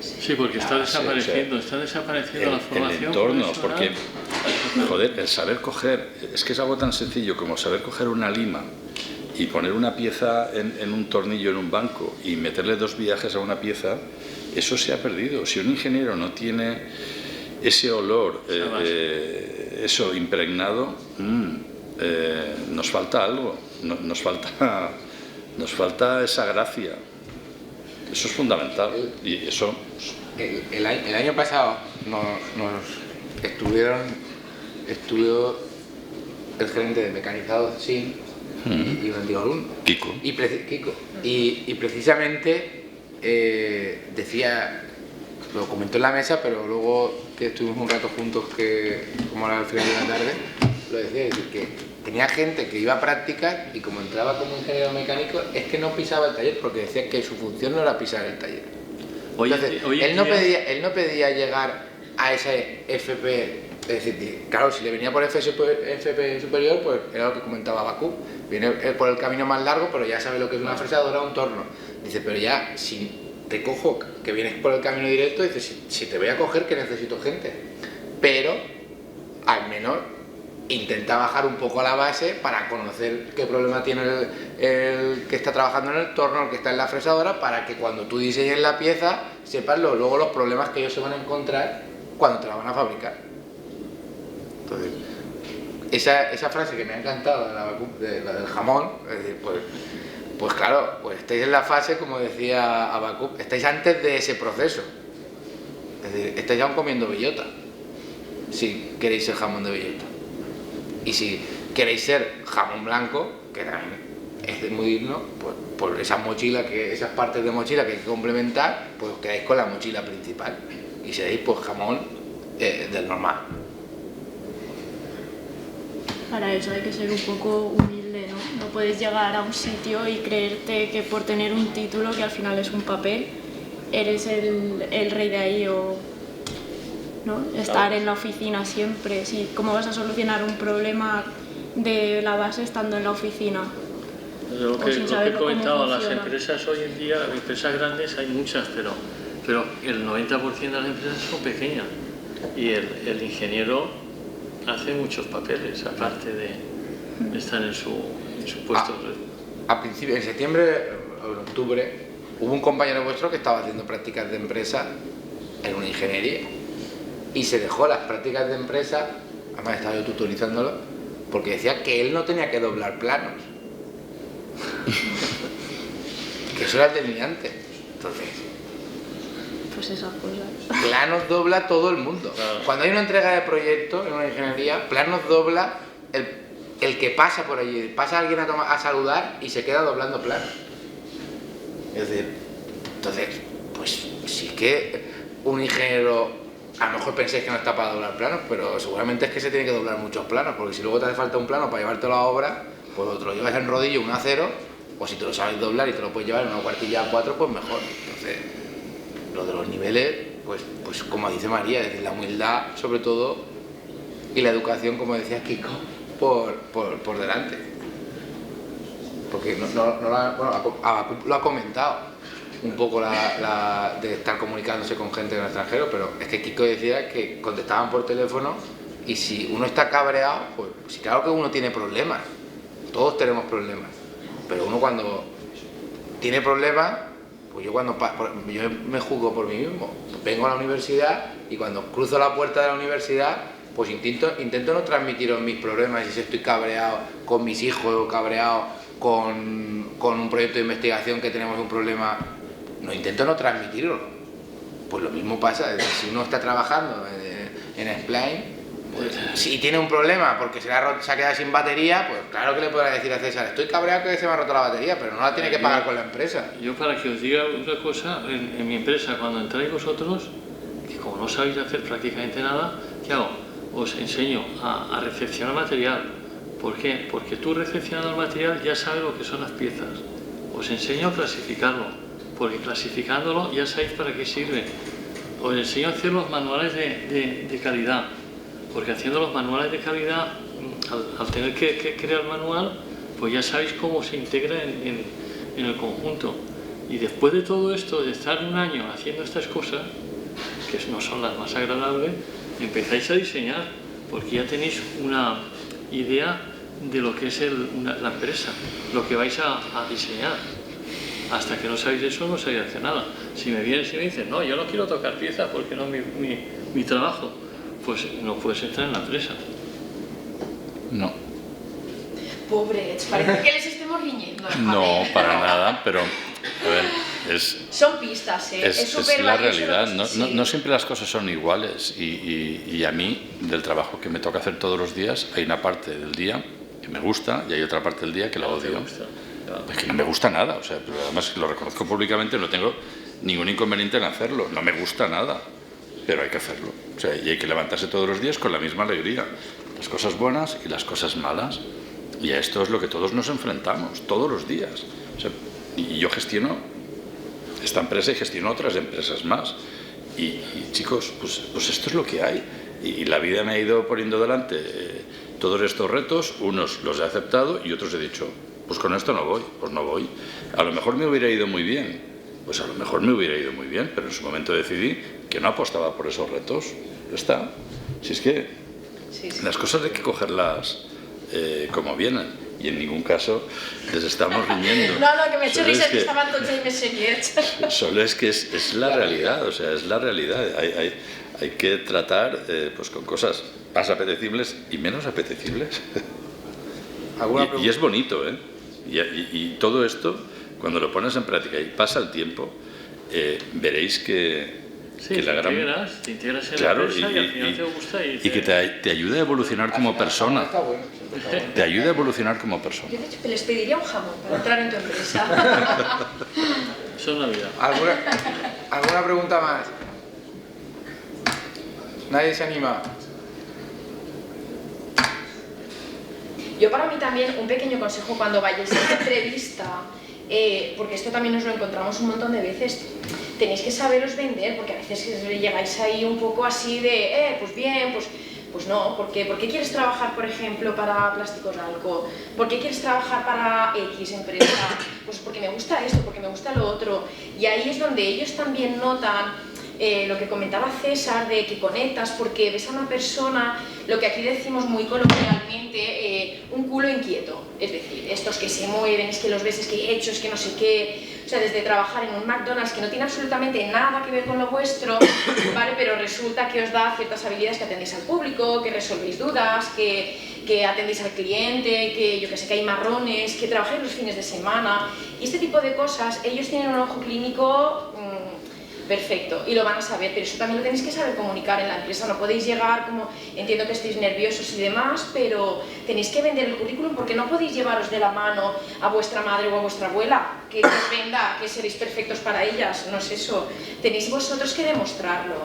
Sí, porque está desapareciendo la formación. El entorno, porque, joder, el saber coger, es que es algo tan sencillo como saber coger una lima y poner una pieza en un tornillo en un banco y meterle 2 viajes a una pieza. Eso se ha perdido. Si un ingeniero no tiene ese olor, eso impregnado, nos falta algo, nos falta esa gracia. Eso es fundamental. Y eso. El año pasado estuvo el gerente de mecanizado SIN y un antiguo alumno, Kiko. Y precisamente decía, lo comentó en la mesa, pero luego que estuvimos un rato juntos, que como era al final de la tarde, lo decía, es decir, que tenía gente que iba a prácticas y como entraba como ingeniero mecánico, es que no pisaba el taller, porque decía que su función no era pisar el taller. Entonces, él no pedía llegar a ese FP, es decir, claro, si le venía por FP superior, pues era lo que comentaba Bakú, viene por el camino más largo, pero ya sabe lo que es una fresadora, un torno. Dice, pero ya, si te cojo, que vienes por el camino directo, dice, si te voy a coger, que necesito gente. Pero, al menos, intenta bajar un poco a la base para conocer qué problema tiene el que está trabajando en el torno, el que está en la fresadora, para que cuando tú diseñes la pieza, sepas luego los problemas que ellos se van a encontrar cuando te la van a fabricar. Entonces, esa frase que me ha encantado, la del jamón, es decir, pues claro, pues estáis en la fase, como decía Habacuc, estáis antes de ese proceso. Es decir, estáis aún comiendo bellota, si queréis ser jamón de bellota. Y si queréis ser jamón blanco, que también es muy digno, pues por esas partes de mochila que hay que complementar, pues os quedáis con la mochila principal. Y seréis pues jamón del normal. Para eso hay que ser un poco humilde, ¿no? No puedes llegar a un sitio y creerte que por tener un título, que al final es un papel, eres el rey de ahí o... ¿no? Estar en la oficina siempre. Sí, ¿cómo vas a solucionar un problema de la base estando en la oficina? Lo que he comentado, las empresas hoy en día, empresas grandes hay muchas, pero el 90% de las empresas son pequeñas y el ingeniero hace muchos papeles, aparte de estar en su puesto. A principio, en septiembre o en octubre, hubo un compañero vuestro que estaba haciendo prácticas de empresa en una ingeniería y se dejó las prácticas de empresa, además estaba yo tutorizándolo, porque decía que él no tenía que doblar planos. Que eso era el delineante. Entonces, pues esas cosas. Planos dobla todo el mundo. Claro. Cuando hay una entrega de proyecto en una ingeniería, planos dobla el que pasa por allí. Pasa alguien a saludar y se queda doblando planos. Es decir, entonces, pues sí que un ingeniero, a lo mejor pensáis que no está para doblar planos, pero seguramente es que se tiene que doblar muchos planos, porque si luego te hace falta un plano para llevártelo a obra, pues te lo llevas en rodillo, un acero, o si te lo sabes doblar y te lo puedes llevar en una cuartilla A4, pues mejor. Entonces, lo de los niveles, pues como dice María, es decir, la humildad sobre todo y la educación, como decía Kiko, por delante. Porque lo ha comentado un poco de estar comunicándose con gente en el extranjero, pero es que Kiko decía que contestaban por teléfono y si uno está cabreado, pues sí, claro que uno tiene problemas, todos tenemos problemas, pero uno cuando tiene problemas, pues yo me juzgo por mí mismo, vengo a la universidad y cuando cruzo la puerta de la universidad, pues intento no transmitiros mis problemas y si estoy cabreado con mis hijos o cabreado con un proyecto de investigación que tenemos un problema, intento no transmitirlo. Pues lo mismo pasa, si uno está trabajando en Spline, pues, si tiene un problema porque se ha quedado sin batería, pues claro que le podrá decir a César, estoy cabreado que se me ha roto la batería, pero no la tiene que pagar con la empresa. Yo para que os diga otra cosa, en mi empresa, cuando entráis vosotros, que como no sabéis hacer prácticamente nada, ¿qué hago? Os enseño a recepcionar material. ¿Por qué? Porque tú recepcionando el material ya sabes lo que son las piezas. Os enseño a clasificarlo, porque clasificándolo ya sabéis para qué sirve. Os enseño a hacer los manuales de calidad, porque haciendo los manuales de calidad, al tener que crear el manual, pues ya sabéis cómo se integra en el conjunto. Y después de todo esto, de estar un año haciendo estas cosas, que no son las más agradables, empezáis a diseñar, porque ya tenéis una idea de lo que es la empresa, lo que vais a diseñar. Hasta que no sabéis eso, no sabéis hacer nada. Si me vienes y me dices, no, yo no quiero tocar piezas porque no es mi trabajo, pues no puedes entrar en la empresa. No. Pobres, parece que les estemos riñendo. No, para nada, pero a ver, son pistas, ¿eh? Es la realidad, no siempre las cosas son iguales y a mí, del trabajo que me toca hacer todos los días, hay una parte del día que me gusta y hay otra parte del día que la odio. Es que no me gusta nada, o sea, pero además lo reconozco públicamente, no tengo ningún inconveniente en hacerlo, no me gusta nada, pero hay que hacerlo, o sea, y hay que levantarse todos los días con la misma alegría, las cosas buenas y las cosas malas, y a esto es lo que todos nos enfrentamos, todos los días, o sea, y yo gestiono esta empresa y gestiono otras empresas más, y chicos, pues esto es lo que hay, y la vida me ha ido poniendo delante todos estos retos, unos los he aceptado y otros he dicho, pues con esto no voy, pues no voy. A lo mejor me hubiera ido muy bien, pues a lo mejor me hubiera ido muy bien, pero en su momento decidí que no apostaba por esos retos. Ya está. Si es que las cosas hay que cogerlas como vienen y en ningún caso les estamos riñendo. No, que me he hecho risa que estaban todos ahí me Solo es que es la realidad, o sea, es la realidad. Hay que tratar pues con cosas más apetecibles y menos apetecibles. Y es bonito, ¿eh? Y todo esto, cuando lo pones en práctica y pasa el tiempo, veréis que la gran... te integras en la empresa y al final te gusta. Y que te ayuda a evolucionar como persona. Te ayuda a evolucionar como persona. Yo de hecho te les pediría un jamón para entrar en tu empresa. Eso es la vida. ¿Alguna pregunta más? ¿Nadie se anima? Yo para mí también un pequeño consejo cuando vayáis a una entrevista, porque esto también nos lo encontramos un montón de veces, tenéis que saberos vender, porque a veces llegáis ahí un poco así de, pues bien, pues no, ¿por qué quieres trabajar, por ejemplo, para Plásticos Alco? ¿Por qué quieres trabajar para X empresa? Pues porque me gusta esto, porque me gusta lo otro, y ahí es donde ellos también notan lo que comentaba César, de que conectas porque ves a una persona, lo que aquí decimos muy coloquialmente, un culo inquieto, es decir, estos que se mueven, es que los ves, es que he hecho, es que no sé qué, o sea, desde trabajar en un McDonald's que no tiene absolutamente nada que ver con lo vuestro, ¿vale? Pero resulta que os da ciertas habilidades, que atendéis al público, que resolvéis dudas, que atendéis al cliente, que yo que sé, que hay marrones, que trabajáis los fines de semana, y este tipo de cosas, ellos tienen un ojo clínico perfecto, y lo van a saber, pero eso también lo tenéis que saber comunicar en la empresa, no podéis llegar como, entiendo que estéis nerviosos y demás, pero tenéis que vender el currículum porque no podéis llevaros de la mano a vuestra madre o a vuestra abuela, que os venda, que seréis perfectos para ellas, no es eso, tenéis vosotros que demostrarlo.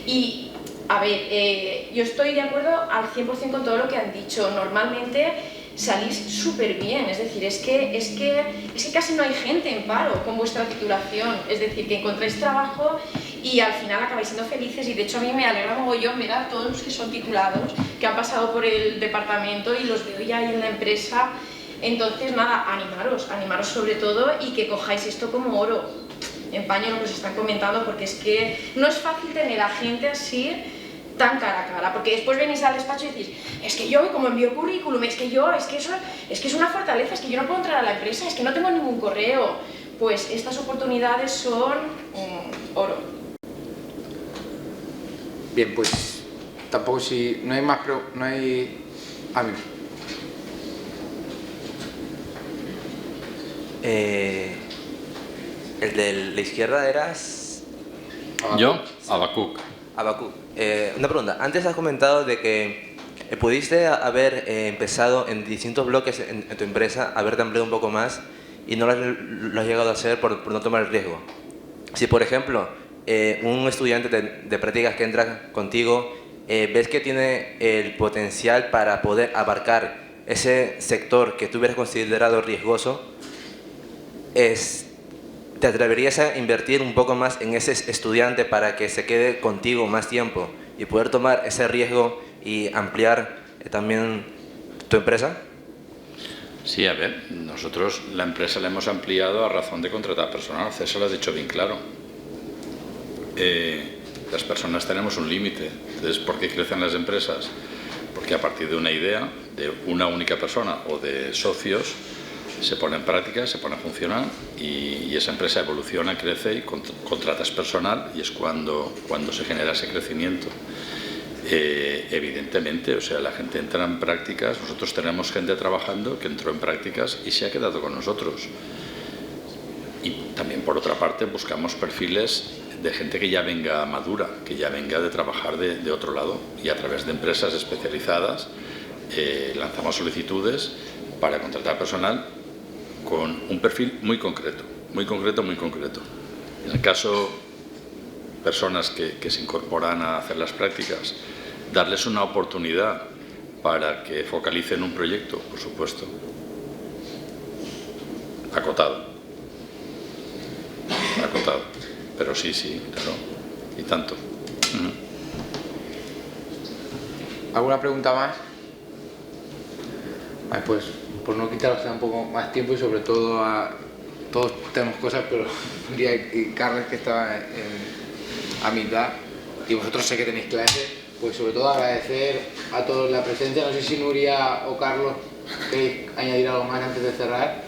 Y, a ver, yo estoy de acuerdo al 100% con todo lo que han dicho, normalmente salís súper bien, es decir, es que casi no hay gente en paro con vuestra titulación, es decir, que encontráis trabajo y al final acabáis siendo felices, y de hecho a mí me alegra mogollón ver a todos los que son titulados, que han pasado por el departamento y los veo ya ahí en la empresa. Entonces nada, animaros sobre todo, y que cojáis esto como oro en paño, lo que os están comentando, porque es que no es fácil tener a gente así tan cara a cara, porque después venís al despacho y decís, es que yo como envío currículum, es que eso es una fortaleza, es que yo no puedo entrar a la empresa, es que no tengo ningún correo. Pues estas oportunidades son oro. Bien, pues tampoco, si no hay más no hay... Ah, mira. El de la izquierda eras... ¿Yo? Habacuc. Habacuc. Una pregunta. Antes has comentado de que pudiste haber empezado en distintos bloques en tu empresa, haberte ampliado un poco más y no lo has llegado a hacer por no tomar el riesgo. Si, por ejemplo, un estudiante de prácticas que entra contigo, ves que tiene el potencial para poder abarcar ese sector que tú hubieras considerado riesgoso, ¿te atreverías a invertir un poco más en ese estudiante para que se quede contigo más tiempo y poder tomar ese riesgo y ampliar también tu empresa? Sí, a ver, nosotros la empresa la hemos ampliado a razón de contratar personal. César lo ha dicho bien claro. Las personas tenemos un límite. Entonces, ¿por qué crecen las empresas? Porque a partir de una idea, de una única persona o de socios, se pone en práctica, se pone a funcionar y esa empresa evoluciona, crece y contratas personal, y es cuando se genera ese crecimiento. Evidentemente, o sea, la gente entra en prácticas, nosotros tenemos gente trabajando que entró en prácticas y se ha quedado con nosotros. Y también, por otra parte, buscamos perfiles de gente que ya venga madura, que ya venga de trabajar de otro lado, y a través de empresas especializadas lanzamos solicitudes para contratar personal con un perfil muy concreto, muy concreto, muy concreto. En el caso, personas que se incorporan a hacer las prácticas, darles una oportunidad para que focalicen un proyecto, por supuesto, acotado, pero sí, claro, y tanto. ¿Alguna pregunta más? Pues por no quitaros un poco más tiempo, y sobre todo todos tenemos cosas, pero Nuria y Carlos, que estaban a mitad, y vosotros sé que tenéis clase, pues sobre todo agradecer a todos la presencia. No sé si Nuria o Carlos queréis añadir algo más antes de cerrar.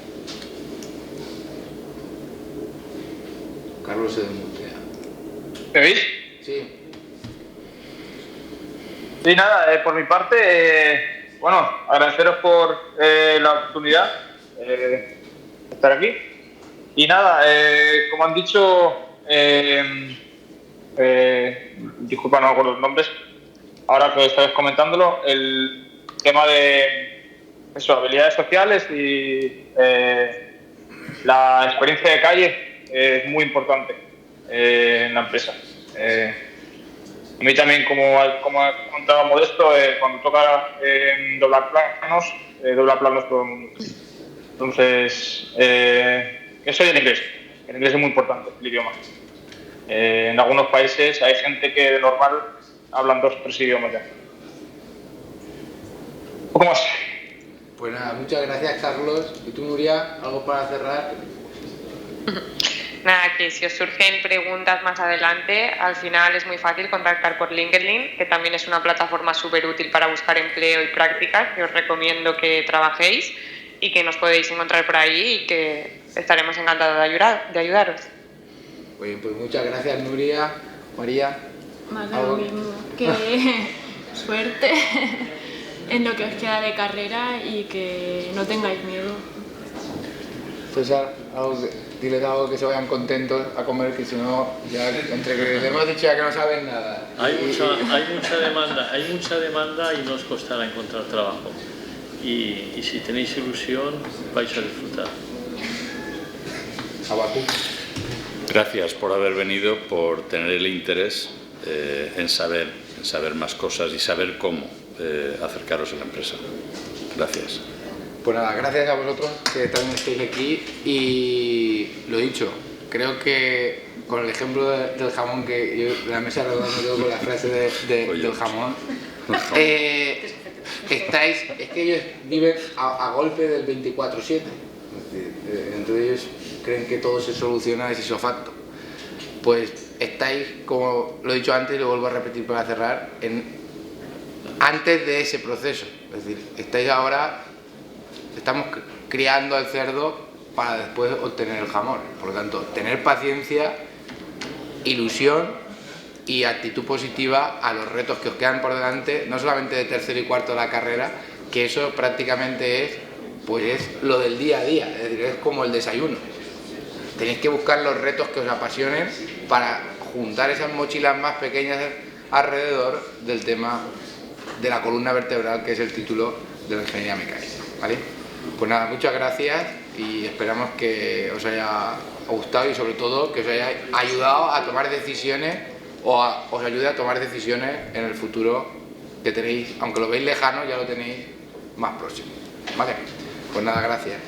Carlos se desmutea. ¿Me veis? Sí. Sí, nada, por mi parte, bueno, agradeceros por la oportunidad de estar aquí. Y nada, como han dicho, disculpa, no me acuerdo los nombres, ahora que estáis comentándolo, el tema de eso, habilidades sociales y la experiencia de calle es muy importante en la empresa. A mí también, como ha contado Modesto, cuando toca doblar planos todo el mundo. Entonces, eso y el inglés. El inglés es muy importante, el idioma. En algunos países hay gente que de normal hablan 2 o 3 idiomas ya. Un poco más. Pues nada, muchas gracias, Carlos. ¿Y tú, Nuria, algo para cerrar? Nada, que si os surgen preguntas más adelante, al final es muy fácil contactar por LinkedIn, que también es una plataforma súper útil para buscar empleo y prácticas, que os recomiendo que trabajéis y que nos podéis encontrar por ahí, y que estaremos encantados de ayudaros. Pues muchas gracias, Nuria. María. Más de lo mismo, que suerte en lo que os queda de carrera y que no tengáis miedo. César, diles algo que se vayan contentos a comer, que si no, ya entre que les hemos dicho ya que no saben nada. Hay mucha demanda y no os costará encontrar trabajo. Y si tenéis ilusión, vais a disfrutar. Abacu. Gracias por haber venido, por tener el interés en saber más cosas y saber cómo acercaros a la empresa. Gracias. Pues nada, gracias a vosotros que también estáis aquí y lo dicho, creo que con el ejemplo del jamón, que yo de la mesa redonda me quedo con la frase del jamón, es que ellos viven a golpe del 24/7, entonces ellos creen que todo se soluciona de ipso facto. Pues estáis, como lo he dicho antes y lo vuelvo a repetir para cerrar, antes de ese proceso, es decir, estamos criando al cerdo para después obtener el jamón. Por lo tanto, tener paciencia, ilusión y actitud positiva a los retos que os quedan por delante, no solamente de tercero y cuarto de la carrera, que eso prácticamente es lo del día a día, es decir, es como el desayuno. Tenéis que buscar los retos que os apasionen para juntar esas mochilas más pequeñas alrededor del tema de la columna vertebral, que es el título de la ingeniería mecánica, ¿vale? Pues nada, muchas gracias y esperamos que os haya gustado y sobre todo que os haya ayudado a tomar decisiones o os ayude a tomar decisiones en el futuro que tenéis, aunque lo veis lejano, ya lo tenéis más próximo, ¿vale? Pues nada, gracias.